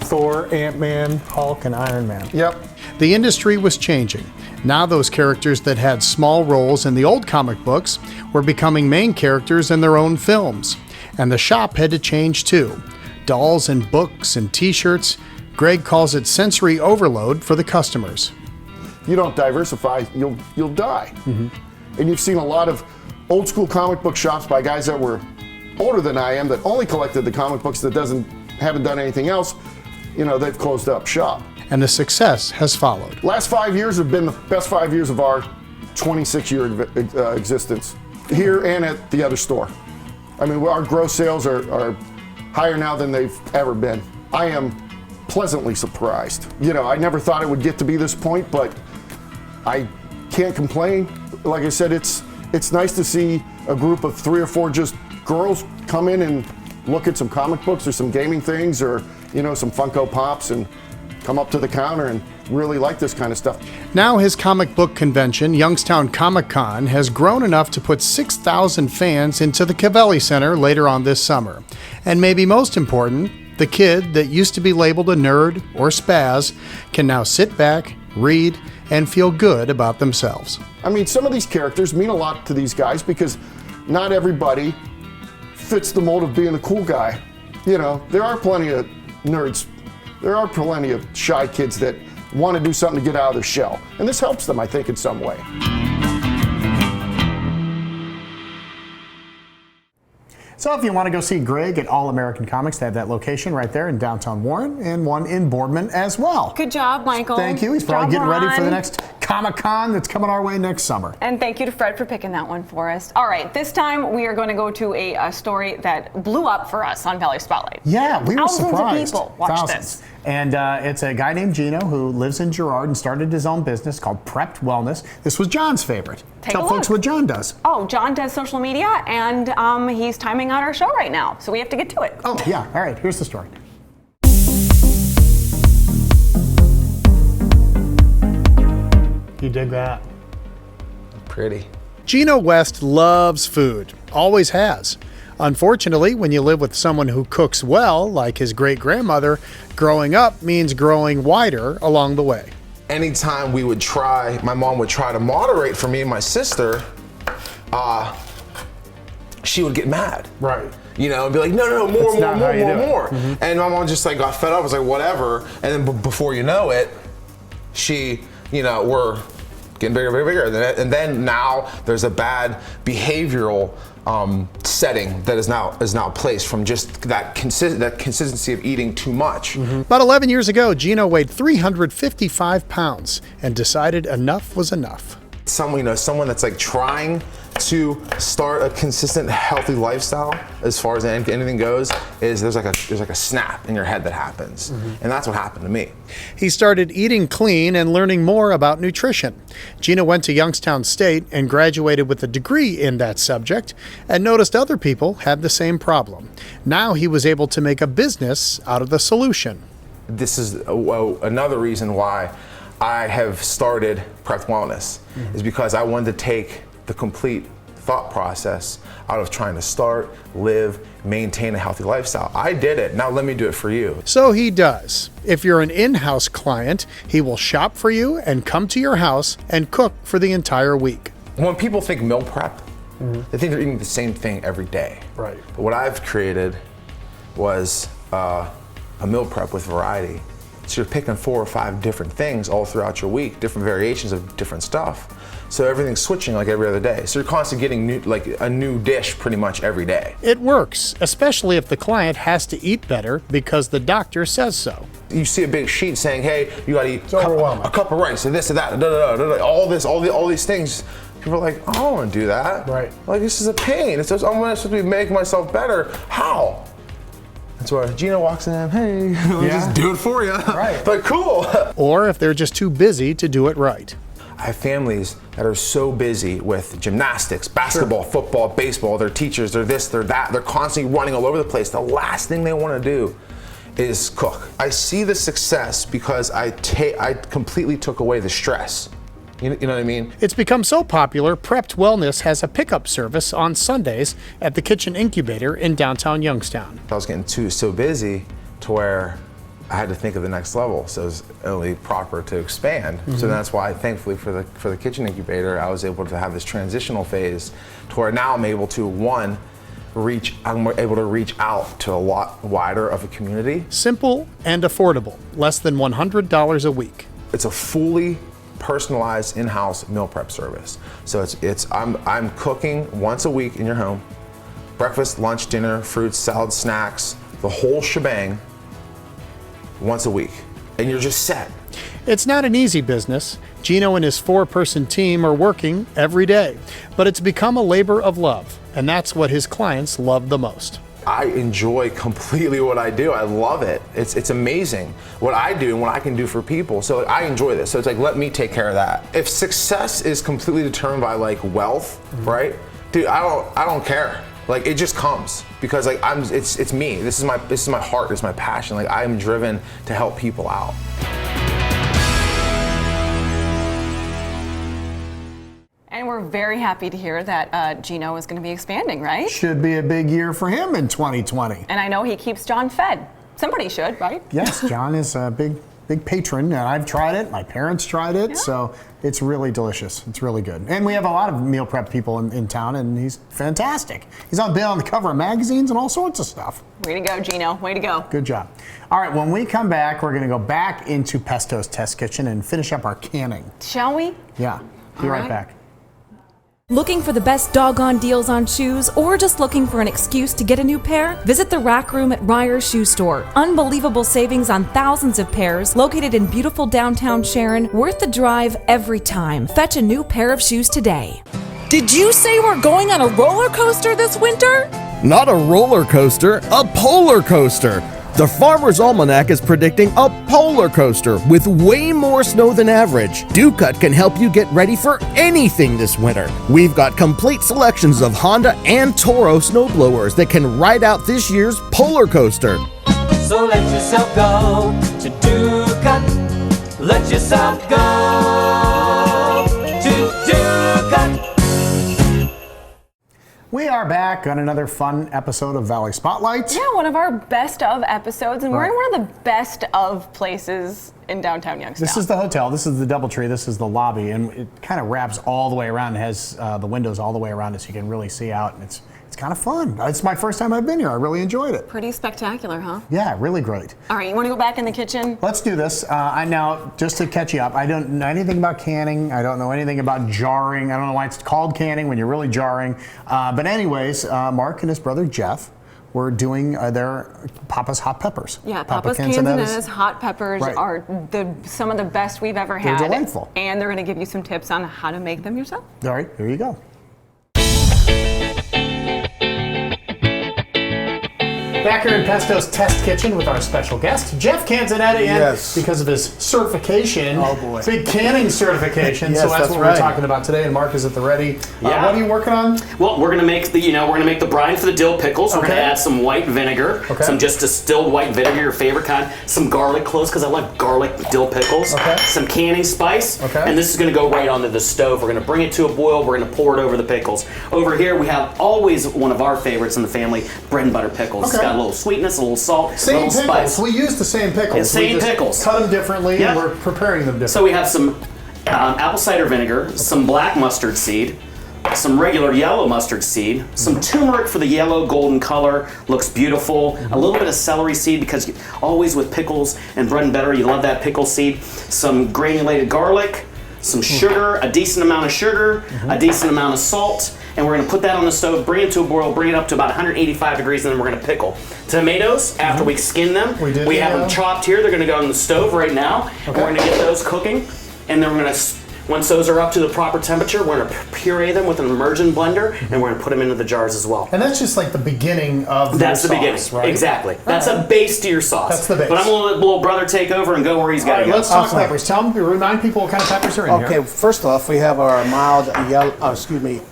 Thor, Ant-Man, Hulk, and Iron Man. Yep. The industry was changing. Now those characters that had small roles in the old comic books were becoming main characters in their own films. And the shop had to change too. Dolls and books and t-shirts Greg calls it sensory overload for the customers. If you don't diversify, you'll die. And you've seen a lot of old school comic book shops by guys that were older than I am that only collected the comic books that haven't done anything else. You know, they've closed up shop. And the success has followed. Last 5 years have been the best 5 years of our 26-year existence, here and at the other store. I mean, our gross sales are higher now than they've ever been. I am pleasantly surprised. You know, I never thought it would get to be this point, but I can't complain. Like I said, it's nice to see a group of 3 or 4 just girls come in and look at some comic books or some gaming things or, you know, some Funko Pops and come up to the counter and really like this kind of stuff. Now his comic book convention, Youngstown Comic Con, has grown enough to put 6,000 fans into the Cavelli Center later on this summer. And maybe most important, the kid that used to be labeled a nerd or spaz can now sit back, read, and feel good about themselves. I mean, some of these characters mean a lot to these guys because not everybody fits the mold of being the cool guy. You know, there are plenty of nerds. There are plenty of shy kids that want to do something to get out of their shell. And this helps them, I think, in some way. So if you want to go see Greg at All American Comics, they have that location right there in downtown Warren and one in Boardman as well. Good job, Michael. Thank you. He's probably getting ready for the Ron. next Comic-Con that's coming our way next summer. And thank you to Fred for picking that one for us. All right, this time we are going to go to a story that blew up for us on Valley Spotlight. Yeah, we were surprised. Thousands of people watched Thousands. this. And it's a guy named Gino who lives in Girard and started his own business called Prepped Wellness. This was John's favorite. Take Tell a folks look. what John does. Oh, John does social media, and he's timing out our show right now, so we have to get to it. Oh, yeah. All right, here's the story. You dig that? Pretty. Gino West loves food, always has. Unfortunately, when you live with someone who cooks well, like his great-grandmother, growing up means growing wider along the way. Anytime we would try, my mom would try to moderate for me and my sister, she would get mad. Right. You know, and be like, no, more. Mm-hmm. And my mom just like got fed up, was like, whatever. And then before you know it, she, you know, we're getting bigger. And then now there's a bad behavioral setting that is now placed from just that consistency of eating too much. About 11 years ago, Gino weighed 355 pounds and decided enough was enough. Someone that's like trying to start a consistent, healthy lifestyle, as far as anything goes, is there's like a snap in your head that happens, and that's what happened to me. He started eating clean and learning more about nutrition. Gino went to Youngstown State and graduated with a degree in that subject, and noticed other people had the same problem. Now he was able to make a business out of the solution. This is another reason why I have started Prepped Wellness, is because I wanted to take the complete thought process out of trying to start, live, maintain a healthy lifestyle. I did it, now let me do it for you. So he does. If you're an in-house client, he will shop for you and come to your house and cook for the entire week. When people think meal prep, they think they're eating the same thing every day. Right. But what I've created was a meal prep with variety. So you're picking 4 or 5 different things all throughout your week, different variations of different stuff. So everything's switching like every other day. So you're constantly getting a new dish pretty much every day. It works, especially if the client has to eat better because the doctor says so. You see a big sheet saying, hey, you gotta eat a cup of rice and this and that, all these things. People are like, I don't wanna do that. Right. Like, this is a pain. I'm supposed to be making myself better. How? That's why Gino walks in, hey, just do it for you. Right. But cool. Or if they're just too busy to do it right. I have families that are so busy with gymnastics, basketball, football, baseball, they're teachers, they're this, they're that, they're constantly running all over the place. The last thing they want to do is cook. I see the success because I completely took away the stress. You know what I mean? It's become so popular, Prepped Wellness has a pickup service on Sundays at the Kitchen Incubator in downtown Youngstown. I was getting so busy to where I had to think of the next level, so it was only proper to expand. So that's why, thankfully, for the Kitchen Incubator, I was able to have this transitional phase to where now I'm able to, one, I'm able to reach out to a lot wider of a community. Simple and affordable, less than $100 a week. It's a fully personalized in-house meal prep service. So I'm cooking once a week in your home, breakfast, lunch, dinner, fruits, salads, snacks, the whole shebang once a week, and you're just set. It's not an easy business. Gino and his 4-person team are working every day, but it's become a labor of love, and that's what his clients love the most. I enjoy completely what I do. I love it. It's amazing what I do and what I can do for people. So I enjoy this. So it's like, let me take care of that. If success is completely determined by like wealth, right? Dude, I don't care. Like, it just comes because like it's me. This is my heart. This is my passion. Like, I am driven to help people out. And we're very happy to hear that Gino is going to be expanding, right? Should be a big year for him in 2020. And I know he keeps John fed. Somebody should, right? Yes, John is a big patron, and I've tried it. My parents tried it, so it's really delicious. It's really good. And we have a lot of meal prep people in town, and he's fantastic. He's been on the cover of magazines and all sorts of stuff. Way to go, Gino. Way to go. Good job. All right, when we come back, we're going to go back into Pesto's Test Kitchen and finish up our canning. Shall we? Yeah, be right back. Looking for the best doggone deals on shoes, or just looking for an excuse to get a new pair? Visit the Rack Room at Ryer's Shoe Store. Unbelievable savings on thousands of pairs, located in beautiful downtown Sharon, worth the drive every time. Fetch a new pair of shoes today. Did you say we're going on a roller coaster this winter? Not a roller coaster, a polar coaster. The Farmer's Almanac is predicting a polar coaster with way more snow than average. DuCut can help you get ready for anything this winter. We've got complete selections of Honda and Toro snowblowers that can ride out this year's polar coaster. So let yourself go to DuCut. Let yourself go to DuCut. We are back on another fun episode of Valley Spotlight. Yeah, one of our best of episodes, and we're in one of the best of places in downtown Youngstown. This is the hotel. This is the DoubleTree. This is the lobby, and it kind of wraps all the way around. It has the windows all the way around it, so you can really see out, and it's kind of fun. It's my first time I've been here. I really enjoyed it. Pretty spectacular, huh? Yeah, really great. All right, you want to go back in the kitchen? Let's do this. I now, just to catch you up, I don't know anything about canning. I don't know anything about jarring. I don't know why it's called canning when you're really jarring. But anyways, Mark and his brother Jeff were doing their Papa's hot peppers. Yeah, Papa's Canzonetta's hot peppers are some of the best we've ever had. They're delightful. And they're going to give you some tips on how to make them yourself. All right, here you go. Back here in Pesto's Test Kitchen with our special guest, Jeff Canzonetta, because of his certification. Oh boy. Big canning certification. Yes, so that's what right. we're talking about today, and Mark is at the ready. Yeah. What are you working on? Well, we're gonna make the brine for the dill pickles. We're gonna add some white vinegar, some just distilled white vinegar, your favorite kind, some garlic cloves because I love garlic dill pickles, some canning spice, and this is gonna go right onto the stove. We're gonna bring it to a boil. We're gonna pour it over the pickles. Over here we have always one of our favorites in the family, bread and butter pickles. It's got a little sweetness, a little salt, a little pickles. spice. We use the same pickles. Yeah, same we just pickles. Cut them differently, and we're preparing them differently. So we have some apple cider vinegar, some black mustard seed, some regular yellow mustard seed, some turmeric for the yellow golden color, looks beautiful, a little bit of celery seed because always with pickles and bread and butter, you love that pickle seed, some granulated garlic, some sugar, a decent amount of sugar, a decent amount of salt, and we're gonna put that on the stove, bring it to a boil, bring it up to about 185 degrees, and then we're gonna pickle. Tomatoes, after we skin them, we have them chopped here. They're gonna go on the stove right now, and we're gonna get those cooking, and then we're gonna, once those are up to the proper temperature, we're gonna puree them with an immersion blender, and we're gonna put them into the jars as well. And that's just like the beginning of That's the sauce, beginning, right? exactly. That's a base to your sauce. That's the base. But I'm gonna let little brother take over and go where he's gotta go. Let's talk peppers. Remind people what kind of peppers are in here. Okay, first off, we have our mild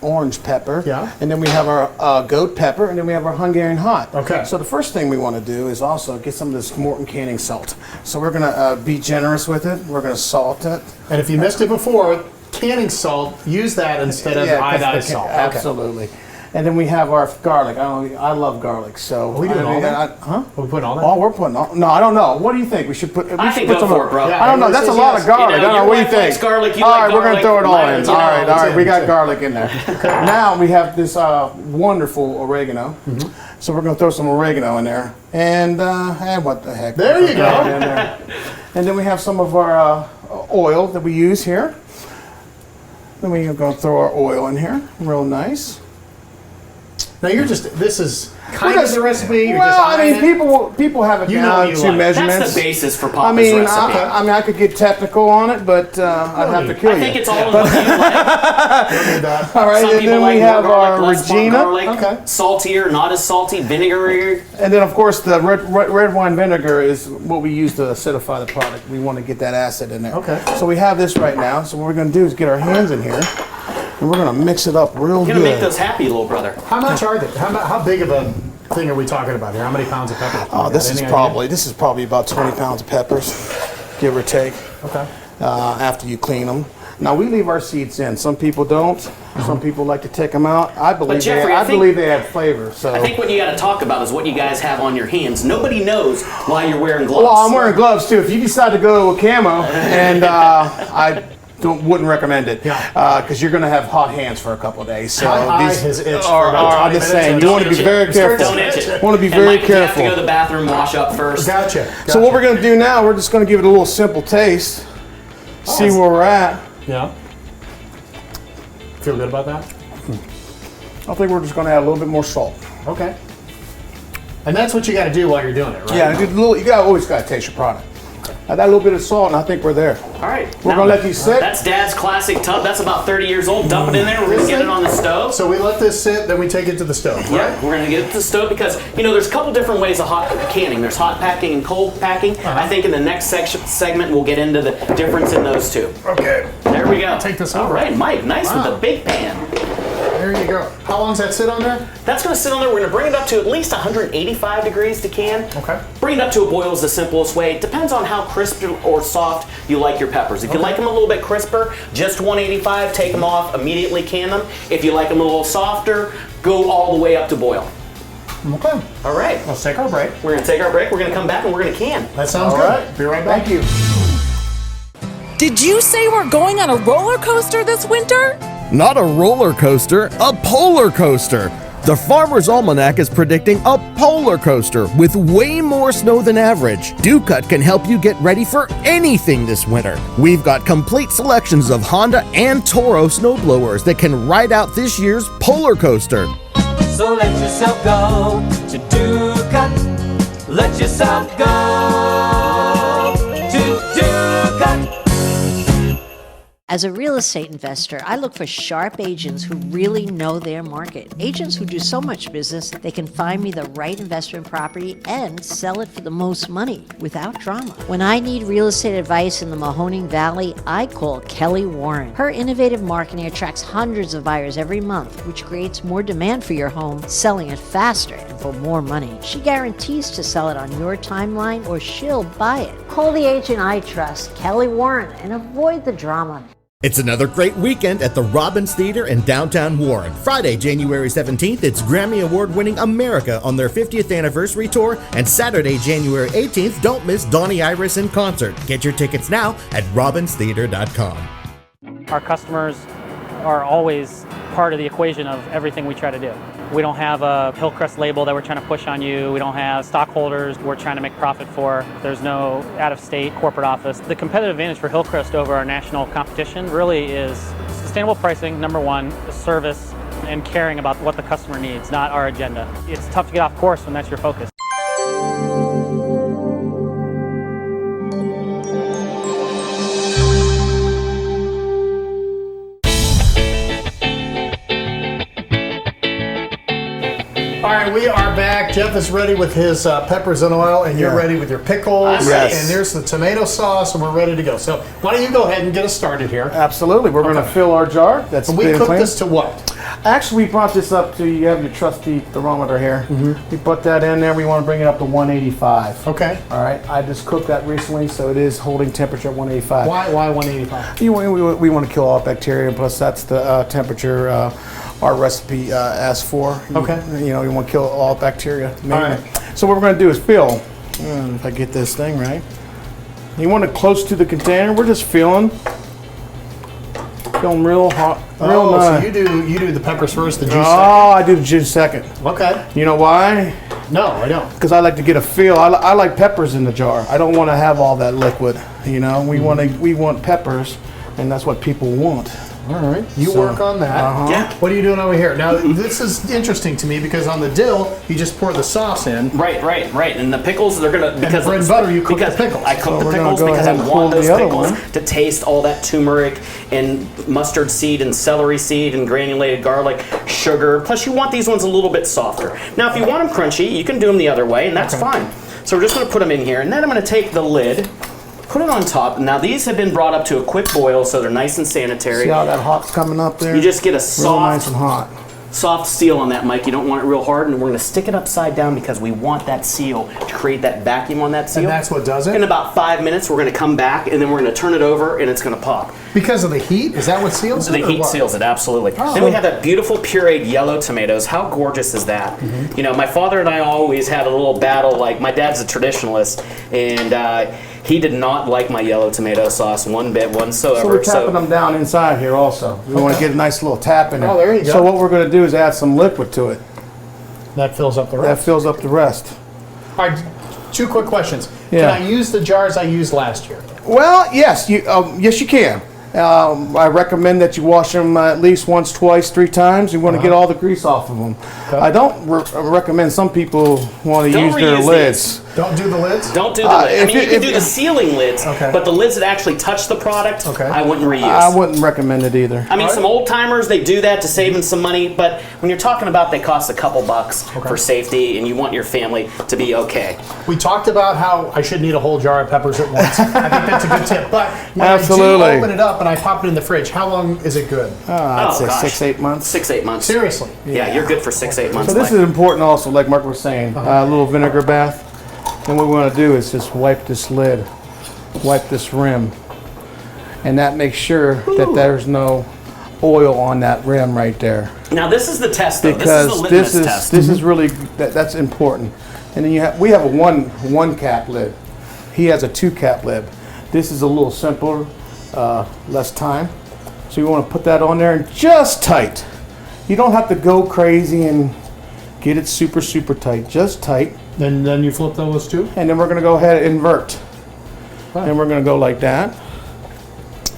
orange pepper. Yeah. And then we have our goat pepper, and then we have our Hungarian hot. Okay. So the first thing we want to do is also get some of this Morton canning salt. So we're gonna be generous with it. We're gonna salt it. And if you missed it before, canning salt, use that instead of iodized salt. Absolutely. And then we have our garlic. I love garlic, so. Are we doing all that? Huh? Are we putting all that? Oh, we're putting all. No, I don't know. What do you think? We should put. I think go for it, bro. I don't know. That's a lot of garlic. I don't know. What do you think? Garlic, you all like right, we're gonna throw it all garlic, in. you know, All right. We got garlic in there. Now we have this wonderful oregano. So we're gonna throw some oregano in there, and what the heck? There you go. In there. And then we have some of our oil that we use here. Then we're gonna throw our oil in here, real nice. Now this is kind of the recipe. You're Well, just I mean, eyeing people have it You know down what you to like. measurements. That's the basis for Papa's recipe. I mean, I could get technical on it, but I'd have to kill you. I think it's all in what you like. All right, Some and people then like we more have garlic, our less more Regina. garlic, saltier, not as salty, vinegary. And then, of course, the red wine vinegar is what we use to acidify the product. We want to get that acid in there. Okay. So we have this right now. So what we're going to do is get our hands in here, and we're going to mix it up real You're good. gonna make those happy, little brother. How much are they? How big of a thing are we talking about here? How many pounds of pepper? Oh, this is probably about 20 pounds of peppers, give or take. Okay. After you clean them. Now we leave our seeds in. Some people don't. Some people like to take them out. I believe Jeffrey, I think- believe they have flavor. So I think what you got to talk about is what you guys have on your hands. Nobody knows why you're wearing gloves. Well, I'm wearing gloves too. If you decide to go to a camo, and I wouldn't recommend it because you're going to have hot hands for a couple of days. So My eye these has itched for are about 20 I'm just saying minutes. you want to be very careful. Don't itch it. Want to be And very Mike, you have to careful. go to the bathroom, wash up first. Gotcha. So what we're going to do now, we're just going to give it a little simple taste. See where we're at. Yeah. Feel good about that? I think we're just going to add a little bit more salt. Okay. And that's what you got to do while you're doing it, right? Yeah, you always got to taste your product. Add that little bit of salt, and I think we're there. All right. We're going to let these sit. That's Dad's classic tub. That's about 30 years old. Dump it in there. We're going to get it on the stove. So we let this sit, then we take it to the stove, right? Yeah, we're going to get it to the stove because, there's a couple different ways of hot canning. There's hot packing and cold packing. I think in the next segment, we'll get into the difference in those two. Okay. There we go. Take this All over. right, Mike. Nice with the big pan. There you go. How long does that sit on there? That's going to sit on there. We're going to bring it up to at least 185 degrees to can. Okay. Bring it up to a boil is the simplest way. It depends on how crisp or soft you like your peppers. If you like them a little bit crisper, just 185, take them off, immediately can them. If you like them a little softer, go all the way up to boil. Okay. All right. Let's take our break. We're going to take our break. We're going to come back and we're going to can. That sounds All good. right. Be right back. Thank you. Did you say we're going on a roller coaster this winter? Not a roller coaster, a polar coaster. The Farmer's Almanac is predicting a polar coaster with way more snow than average. DuCut can help you get ready for anything this winter. We've got complete selections of Honda and Toro snowblowers that can ride out this year's polar coaster. So let yourself go to DuCut. Let yourself go to DuCut. As a real estate investor, I look for sharp agents who really know their market. Agents who do so much business, they can find me the right investment property and sell it for the most money without drama. When I need real estate advice in the Mahoning Valley, I call Kelly Warren. Her innovative marketing attracts hundreds of buyers every month, which creates more demand for your home, selling it faster and for more money. She guarantees to sell it on your timeline or she'll buy it. Call the agent I trust, Kelly Warren, and avoid the drama. It's another great weekend at the Robbins Theater in downtown Warren. Friday, January 17th, it's Grammy Award-winning America on their 50th anniversary tour, and Saturday, January 18th, don't miss Donnie Iris in concert. Get your tickets now at robbinstheater.com. Our customers are always part of the equation of everything we try to do. We don't have a Hillcrest label that we're trying to push on you. We don't have stockholders we're trying to make profit for. There's no out-of-state corporate office. The competitive advantage for Hillcrest over our national competition really is sustainable pricing, number one, service, and caring about what the customer needs, not our agenda. It's tough to get off course when that's your focus. All right, we are back. Jeff is ready with his peppers and oil, and you're ready with your pickles. Yes. And there's the tomato sauce, and we're ready to go. So why don't you go ahead and get us started here? Absolutely. We're going to fill our jar. That's And we been cook cleaned. this to what? Actually, we brought this up to, you have your trusty thermometer here. We put that in there. We want to bring it up to 185. Okay. All right. I just cooked that recently, so it is holding temperature at 185. Why 185? We want to kill all bacteria, plus that's the temperature our recipe asks for. Okay. You know, you want to kill all bacteria. All right. So what we're going to do is fill. If I get this thing right. You want it close to the container. We're just filling. Filling real hot. Real nice. So you do the peppers first, the juice Oh, I do the juice second. Okay. You know why? No, I don't. Because I like to get a feel. I like peppers in the jar. I don't want to have all that liquid. You know, we want peppers, and that's what people want. All right. You work on that. Yeah. What are you doing over here? Now, this is interesting to me because on the dill, you just pour the sauce in. Right. And the pickles, they're gonna And the bread and butter, you cook the pickles. I cook So the we're gonna pickles go because I ahead and want pull those the other pickles one. to taste all that turmeric and mustard seed and celery seed and granulated garlic, sugar. Plus, you want these ones a little bit softer. Now, if you want them crunchy, you can do them the other way, and that's fine. So we're just gonna put them in here, and then I'm gonna take the lid, put it on top. Now these have been brought up to a quick boil, so they're nice and sanitary. See how that hot's coming up there? You just get a real nice soft, and hot. soft seal on that, Mike. You don't want it real hard, and we're going to stick it upside down because we want that seal to create that vacuum on that seal. And that's what does it? In about 5 minutes, we're going to come back, and then we're going to turn it over, and it's going to pop. Because of the heat? Is that what seals it? The or heat what? seals it, absolutely. Oh. Then we have that beautiful pureed yellow tomatoes. How gorgeous is that? You know, my father and I always had a little battle. Like, my dad's a traditionalist, and he did not like my yellow tomato sauce one bit whatsoever. So we're tapping them down inside here also. We want to get a nice little tap in it. Oh, there you go. So what we're going to do is add some liquid to it. That fills up the That rest. fills up the rest. All right, 2 quick questions. Yeah. Can I use the jars I used last year? Well, yes, you can. I recommend that you wash them at least once, twice, 3 times. You want to get all the grease off of them. I don't recommend some people want to Don't use their reuse lids. Don't do the lids? Don't do the lids. I if mean, you- you can if do you- the sealing lids, but the lids that actually touch the product, I wouldn't reuse. I wouldn't recommend it either. I mean, some old timers, they do that to saving some money, but when you're talking about they cost a couple bucks for safety and you want your family to be okay. We talked about how I shouldn't eat a whole jar of peppers at once. I think that's a good tip. But when Absolutely. I do open it up and I pop it in the fridge, how long is it good? I'd say gosh. 6-8 months. 6-8 months. Seriously? Yeah, you're good for 6-8 months. So this is important also, like Mark was saying, a little vinegar bath. And what we want to do is just wipe this lid, wipe this rim, and that makes sure that there's no oil on that rim right there. Now this is the test, though. Because this is the litmus test. this is really that's important. And then we have a one cap lid. He has a 2 cap lid. This is a little simpler, less time. So you want to put that on there and just tight. You don't have to go crazy and get it super tight. Just tight. Then you flip those too? And then we're going to go ahead and invert. And we're going to go like that.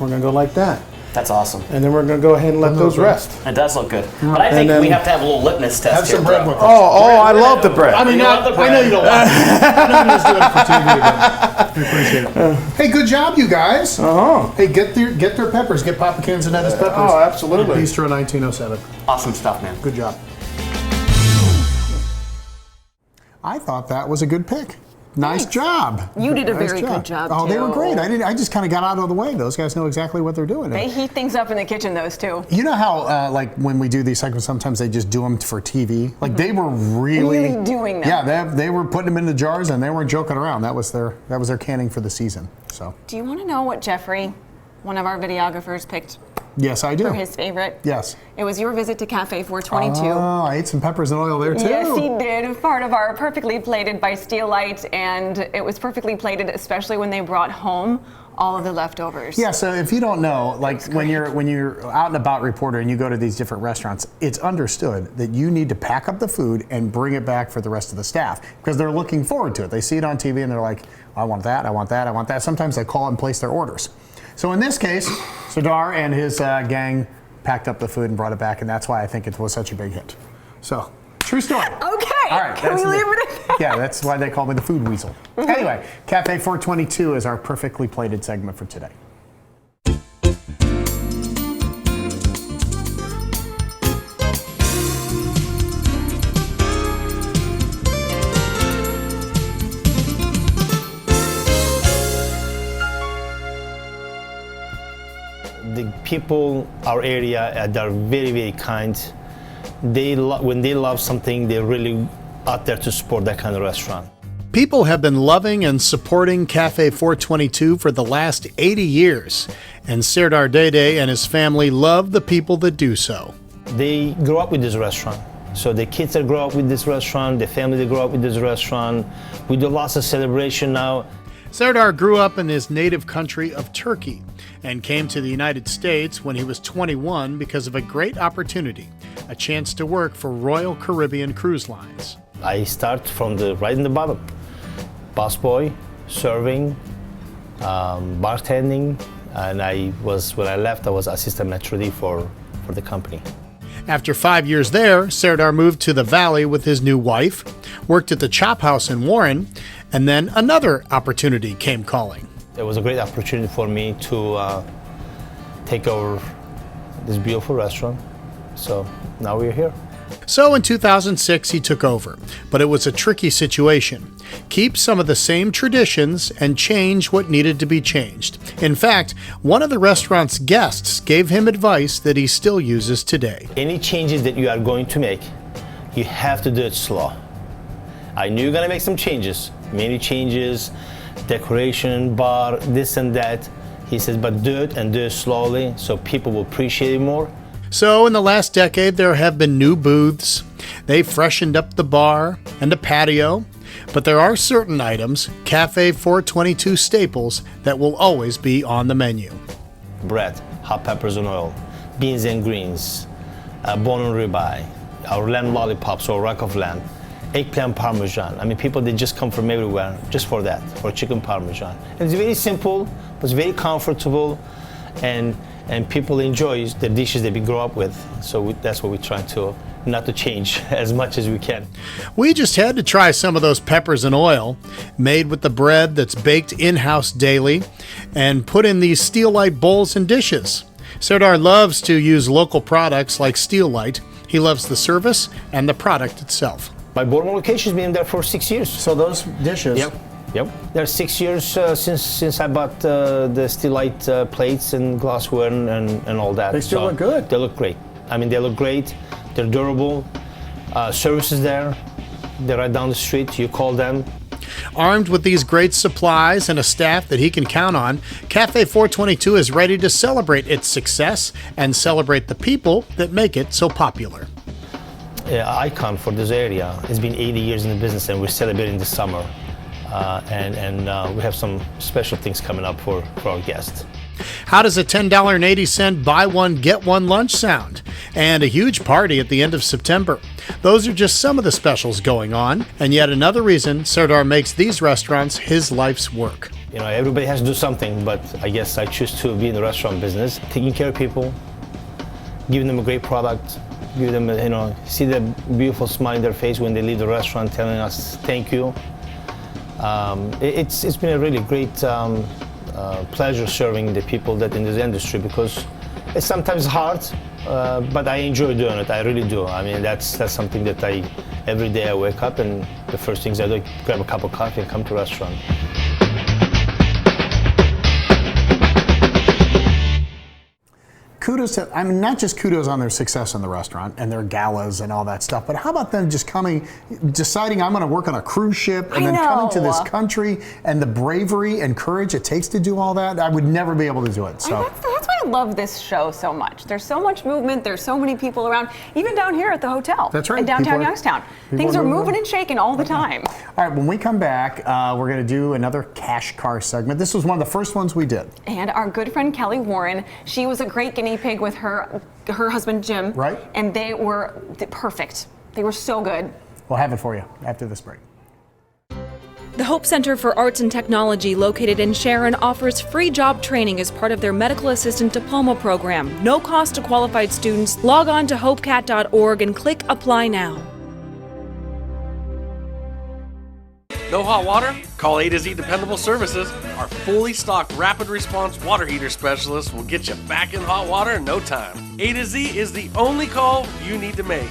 We're going to go like that. That's awesome. And then we're going to go ahead and let those rest. It does look good. But I And think then- we have to have a little litmus test Have here, some bread bro. with it. Oh, I love the bread. I mean, You love the I know you don't like it. I know you just do it for TV, but I appreciate it. Hey, good job, you guys. Hey, get their peppers. Get Papa Canzonetta's peppers. Oh, absolutely. Bistro 1907. Awesome stuff, man. Good job. I thought that was a good pick. Nice job. You did a Nice very good job, Oh, they were too. great. I just kind of got out of the way. Those guys know exactly what they're doing. They heat things up in the kitchen, those two. You know how, like, when we do these segments, sometimes they just do them for TV? Like, they were really doing them. Yeah, they were putting them in the jars, and they weren't joking around. That was their canning for the season. So, Do you want to know what Jeffrey, one of our videographers, picked yes, I do. for his favorite? Yes. It was your visit to Cafe 422. Oh, I ate some peppers and oil there, too. Yes, he did. Part of our Perfectly Plated by Steelite, and it was perfectly plated, especially when they brought home all of the leftovers. Yeah, so if you don't know, like when you're out and about reporter and you go to these different restaurants, it's understood that you need to pack up the food and bring it back for the rest of the staff because they're looking forward to it. They see it on TV and they're like, I want that, I want that, I want that. Sometimes they call and place their orders. So in this case, Sardar and his gang packed up the food and brought it back, and that's why I think it was such a big hit. So, true story. Okay. All right. Can we leave it at that? Yeah, that's why they call me the food weasel. Anyway, Cafe 422 is our perfectly plated segment for today. The people, our area, they're very kind. When they love something, they're really out there to support that kind of restaurant. People have been loving and supporting Cafe 422 for the last 80 years, and Sardar Dede and his family love the people that do so. they grow up with this restaurant. So the kids that grow up with this restaurant, the family that grow up with this restaurant, we do lots of celebration now. Serdar grew up in his native country of Turkey and came to the United States when he was 21 because of a great opportunity, a chance to work for Royal Caribbean Cruise Lines. I start from right in the bottom. Busboy, serving, bartending, and when I left, I was assistant maitre d' for the company. After 5 years there, Serdar moved to the Valley with his new wife, worked at the Chop House in Warren, and then another opportunity came calling. It was a great opportunity for me to take over this beautiful restaurant. So now we're here. So in 2006, he took over, but it was a tricky situation. Keep some of the same traditions and change what needed to be changed. In fact, one of the restaurant's guests gave him advice that he still uses today. Any changes that you are going to make, you have to do it slow. I knew you're gonna make some changes, many changes, decoration, bar, this and that. He says, but do it and do it slowly so people will appreciate it more. So in the last decade, there have been new booths. They've freshened up the bar and a patio, but there are certain items, Cafe 422 staples, that will always be on the menu. Bread, hot peppers and oil, beans and greens, bone and ribeye, our lamb lollipops or rack of lamb, eggplant parmesan. I mean, people, they just come from everywhere just for that, for chicken parmesan. And it's very simple, but it's very comfortable, and people enjoy the dishes that we grow up with. So that's what we're trying to, not to change as much as we can. We just had to try some of those peppers and oil, made with the bread that's baked in-house daily, and put in these Steelite bowls and dishes. Serdar loves to use local products like Steelite. He loves the service and the product itself. My Boardman location's been there for 6 years. So those dishes. Yep. There's 6 years since I bought the Steelite plates and glassware and all that. They still look good. They look great. I mean, they look great. They're durable. Service is there. They're right down the street. You call them. Armed with these great supplies and a staff that he can count on, Cafe 422 is ready to celebrate its success and celebrate the people that make it so popular. Icon for this area. It's been 80 years in the business, and we're celebrating this summer. And we have some special things coming up for our guests. How does a $10.80 buy one, get one lunch sound? And a huge party at the end of September. Those are just some of the specials going on, and yet another reason Serdar makes these restaurants his life's work. You know, everybody has to do something, but I guess I choose to be in the restaurant business, taking care of people, giving them a great product, give them, see the beautiful smile in their face when they leave the restaurant, telling us thank you. It's been a really great pleasure serving the people that in this industry, because it's sometimes hard, but I enjoy doing it. I really do. I mean, that's something that every day I wake up and the first things I do, grab a cup of coffee and come to a restaurant. Kudos to, I mean, not just kudos on their success in the restaurant and their galas and all that stuff, but how about them just deciding I'm going to work on a cruise ship and then coming to this country and the bravery and courage it takes to do all that? I would never be able to do it. So That's why I love this show so much. There's so much movement. There's so many people around, even down here at the hotel. That's right. In downtown People are- Youngstown. people Things are are moving moving around. and shaking all the time. all right, when we come back, we're going to do another cash car segment. This was one of the first ones we did. And our good friend Kelly Warren, she was a great guinea pig with her husband Jim. Right. And they were perfect. They were so good. We'll have it for you after this break. The Hope Center for Arts and Technology, located in Sharon, offers free job training as part of their medical assistant diploma program. No cost to qualified students. Log on to hopecat.org and click Apply Now. No hot water? Call A to Z Dependable Services. Our fully stocked rapid response water heater specialist will get you back in hot water in no time. A to Z is the only call you need to make.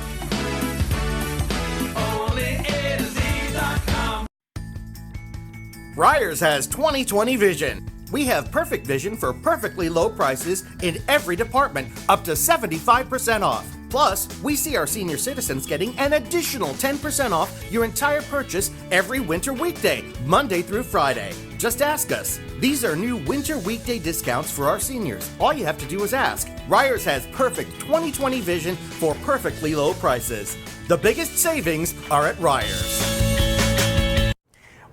Ryers has 20/20 vision. We have perfect vision for perfectly low prices in every department, up to 75% off. Plus, we see our senior citizens getting an additional 10% off your entire purchase every winter weekday, Monday through Friday. Just ask us. These are new winter weekday discounts for our seniors. All you have to do is ask. Ryers has perfect 20/20 vision for perfectly low prices. The biggest savings are at Ryers.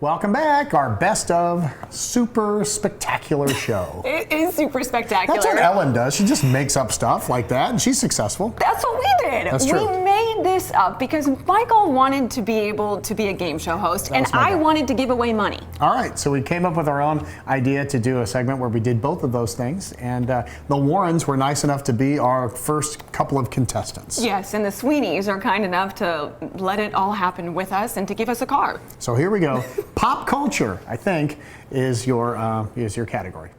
Welcome back. Our best of super spectacular show. It is super spectacular. That's what Ellen does. She just makes up stuff like that, and she's successful. That's what we did. That's true. We made this up because Michael wanted to be able to be a game show host, and I wanted to give away money. All right, so we came up with our own idea to do a segment where we did both of those things, and the Warrens were nice enough to be our first couple of contestants. Yes, and the Sweeneys are kind enough to let it all happen with us and to give us a car. So here we go. Pop culture, I think, is your category.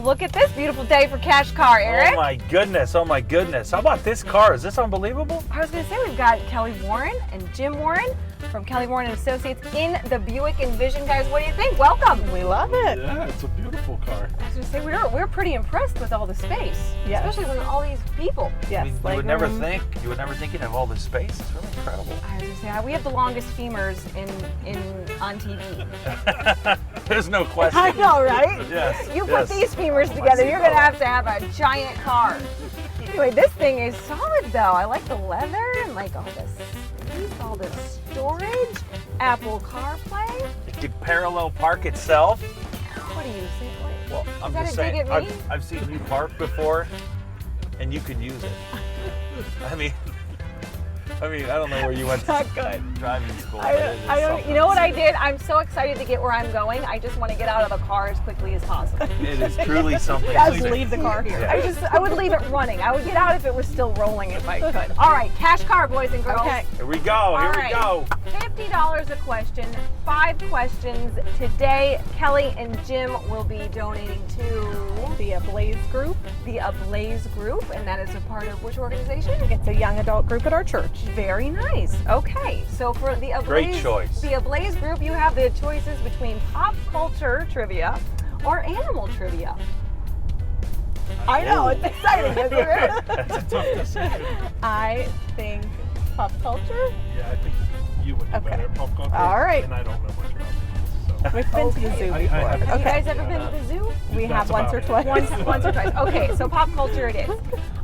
Look at this beautiful day for Cash Car, Eric. Oh my goodness, oh my goodness. How about this car? Is this unbelievable? I was going to say we've got Kelly Warren and Jim Warren from Kelly Warren and Associates in the Buick Envision. Guys, what do you think? Welcome. We love it. Yeah, it's a beautiful car. I was going to say we're pretty impressed with all the space, especially with all these people. Yes, I mean, you would never think you'd have all this space. It's really incredible. I was going to say we have the longest femurs on TV. There's no question. I know, right? Yes. You put these femurs together, you're going to have a giant car. Anyway, this thing is solid though. I like the leather and like all this space, all this storage, Apple CarPlay. It could parallel park itself. What do you think? Well, I'm Is that just a dig saying, at me? I've seen you park before, and you could use it. I mean, I don't know where you went to driving school. I don't. You know what I did? I'm so excited to get where I'm going. I just want to get out of the car as quickly as possible. It is truly something. Just leave the car here. Yeah. I would leave it running. I would get out if it was still rolling if I could. All right, Cash Car, boys and girls. Here we go. Here we go. $50 a question. 5 questions today. Kelly and Jim will be donating to the Ablaze Group. The Ablaze Group, and that is a part of which organization? It's a young adult group at our church. Very nice. Okay, so for the Ablaze, great choice. The Ablaze Group, you have the choices between pop culture trivia or animal trivia. I know, it's exciting, isn't it? That's a tough decision. I think pop culture. Yeah, I think you would know better at pop culture. All right. And I don't know much about it. We've been to the zoo before. Have you guys ever been to the zoo? We have once or twice. Once or twice. Okay, so pop culture it is.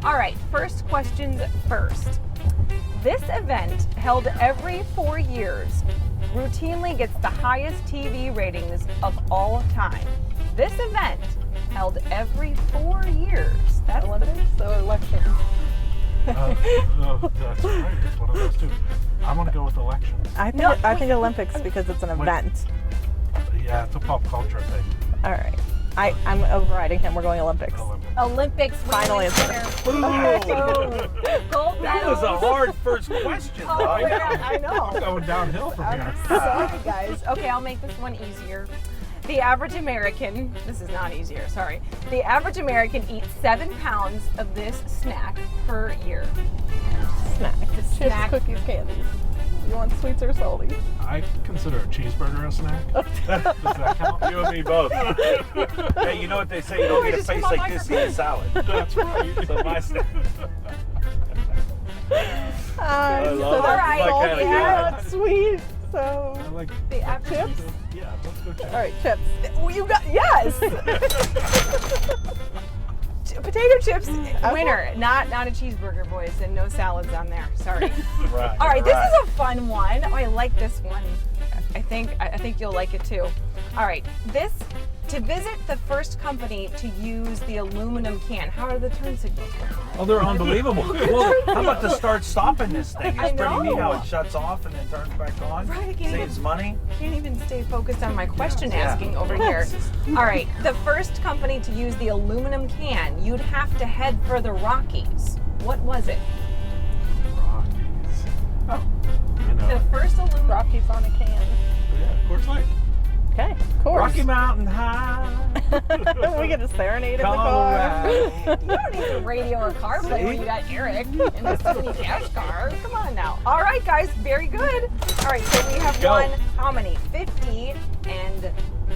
All right, first questions first. This event, held every 4 years, routinely gets the highest TV ratings of all time. This event, held every 4 years. That's Olympics or elections? That's right. It's one of those two. I'm going to go with elections. I think Olympics because it's an event. Yeah, it's a pop culture thing. All right. I'm overriding him. We're going Olympics. Olympics. Final answer. Gold That was a hard first question. Oh, yeah, I know. I'm going downhill from here. Sorry, guys. Okay, I'll make this one easier. The average American, this is not easier, sorry. The average American eats 7 pounds of this snack per year. Snack. Chips, Snack. cookies, candies. You want sweets or salties? I consider a cheeseburger a snack. Does that count? You and me both. Hey, you know what they say? You don't get a face like this in a salad. That's right. So my snack. So that's that's sweet. So I like the average chips. Yeah, let's go chips. All right, chips. Well, you got yes. Potato chips, winner. Not a cheeseburger, boys, and no salads on there. Sorry. Right. All right, this is a fun one. Oh, I like this one. I think you'll like it too. All right, to visit the first company to use the aluminum can. How are the turn signals working? Oh, they're unbelievable. Well, how about the start-stopping this thing? I It's pretty neat how know. it shuts off and then turns back on. Right, I can't Saves money. Can't even stay focused on my question Yeah. asking over here. All right, the first company to use the aluminum can, you'd have to head for the Rockies. What was it? Rockies. Oh, I know. The first aluminum. Rockies on a can. Yeah, Coors Light. Okay, Coors. Rocky Mountain High. We get a serenade in the Call car. around. You don't need to radio or CarPlay when you got Eric in the mini cash car. Come on now. All right, guys, very good. All right, so we have Go. won how many? 50 and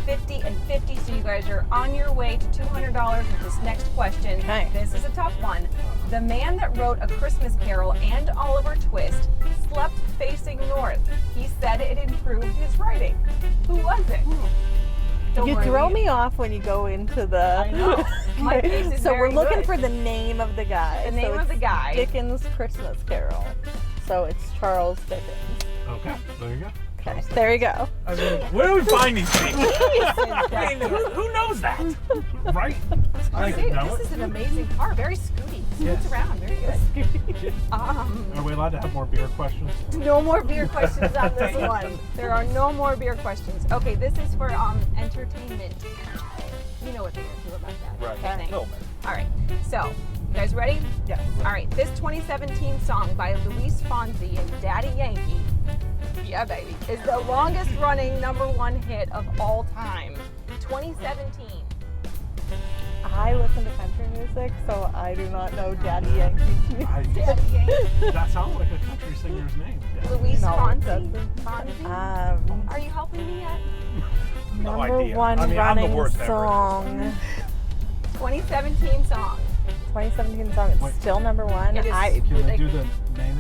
50 and 50. So you guys are on your way to $200 with this next question. Okay. This is a tough one. The man that wrote A Christmas Carol and Oliver Twist slept facing north. He said it improved his writing. Who was it? Don't You worry, throw we- me off when you go into the. I know. My face is So we're very looking good. for the name of the guy. The name So of the it's guy. Dickens' Christmas Carol. So it's Charles Dickens. Okay, there you go. Okay, there you go. I mean, where do we find these things? I I mean, who knows that? Right? Honestly, know this it. is an amazing car. Very scooty. Scoots around. Very good. Are we allowed to have more beer questions? No more beer questions on this one. There are no more beer questions. Okay, this is for entertainment. You know what they're gonna do about that. Right. I think. No, man. All right. So, you guys ready? Yes. All right. This 2017 song by Luis Fonsi and Daddy Yankee, yeah, baby, is the longest running #1 hit of all time. 2017. I listen to country music, so I do not know Daddy Yankee's music. Daddy Yankee. That sounds like a country singer's name. Luis No, it Fonsi. doesn't. Fonsi. Are you helping me yet? No Number idea. one I mean, I'm the running worst ever. song. 2017 song. 2017 song. It's Wait. still #1. It is- Can I do the name?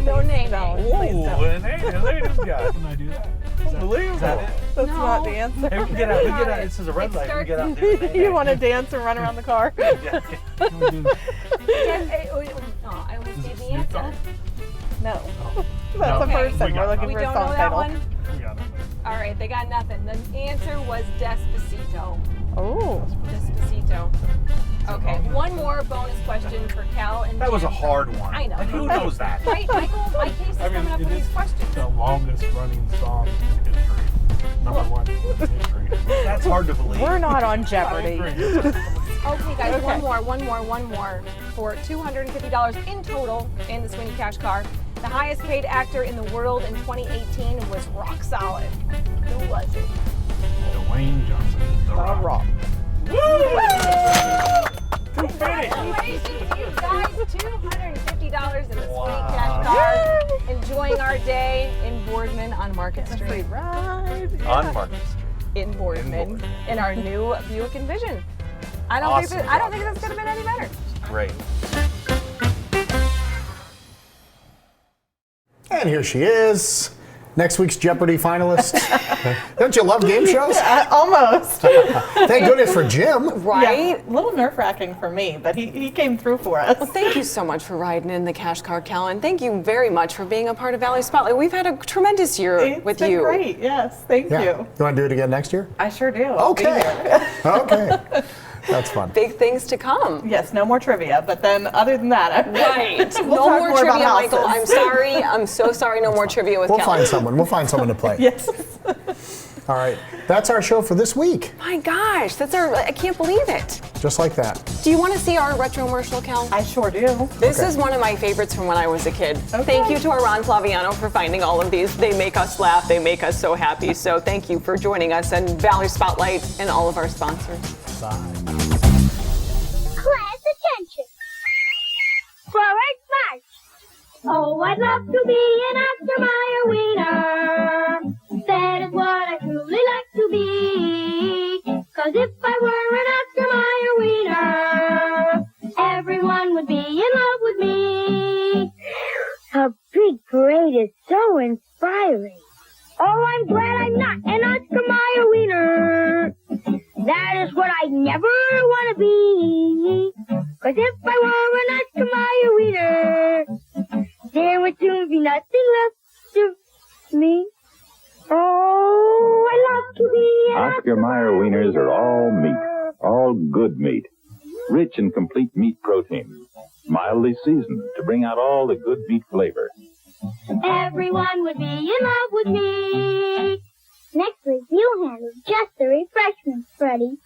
No name. Don't. Ooh, Please don't. the name. Look at this guy. Can I do that? Unbelievable. Is that it? That's No. not the answer. Hey, we can get out. We can get out. This is a red light. We can get out there. You want to dance and run around the car? Yeah. Can we do that? Oh, I almost gave the answer. No. Oh. That's a Okay. person. We We're got looking We for a don't song know that title. one? We got it. All right, they got nothing. The answer was Despacito. Oh. Despacito. Okay, one more bonus question for Cal and That was a Dan. hard one. I know. Like, who knows that? Right, Michael? My case is I mean, coming up it with these is questions. the longest running song in history. #1 in history. That's hard to believe. We're not on Jeopardy. Okay, guys, Okay. one more for $250 in total in the Sweeney Cash car. The highest paid actor in the world in 2018 was Rock Solid. Who was it? Dwayne Johnson. The Rock. Congratulations, you guys! $250 in the Sweeney Cash car. Enjoying our day in Boardman on Market Street. Right. On Market Street. In Boardman, in our new Buick Envision. I don't Awesome think this could have been any better. Great. And here she is, next week's Jeopardy finalist. Don't you love game shows? Almost. Thank goodness for Jim. Right? Yeah, a little nerve-wracking for me, but he came through for us. Well, thank you so much for riding in the Cash Car, Cal, and thank you very much for being a part of Valley Spotlight. We've had a tremendous year It's with been you. great. Yes, thank Yeah. you. You want to do it again next year? I sure do. I'll be Okay. here. Okay. That's fun. Big things to come. Yes, no more trivia, but then other than that, Right. we'll No talk more about trivia, houses. Michael. I'm sorry. I'm so sorry. No more trivia with We'll Cal. find someone. We'll find someone to play. Yes. All right. That's our show for this week. My gosh, I can't believe it. Just like that. Do you want to see our retro commercial, Cal? I sure do. This Okay. is one of my favorites from when I was a kid. Okay. Thank you to our Ron Flaviano for finding all of these. They make us laugh. They make us so happy. So thank you for joining us and Valley Spotlight and all of our sponsors. Bye. Class attention. Forward march. Oh, I'd love to be an Oscar Mayer wiener. That is what I truly like to be. 'Cause if I were an Oscar Mayer wiener, everyone would be in love with me. A big parade is so inspiring. Oh, I'm glad I'm not an Oscar Mayer wiener. That is what I never want to be. 'Cause if I were an Oscar Mayer wiener, there would soon be nothing left of me. Oh, I love to be an Oscar Mayer wieners are all meat, all good meat, rich and complete meat protein, mildly seasoned to bring out all the good meat flavor. Everyone would be in love with me. Next week, you'll handle just the refreshments, Freddie.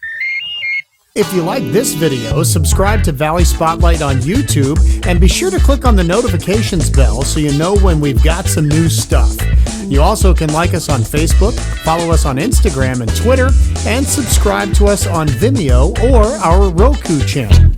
If you like this video, subscribe to Valley Spotlight on YouTube and be sure to click on the notifications bell so you know when we've got some new stuff. You also can like us on Facebook, follow us on Instagram and Twitter, and subscribe to us on Vimeo or our Roku channel.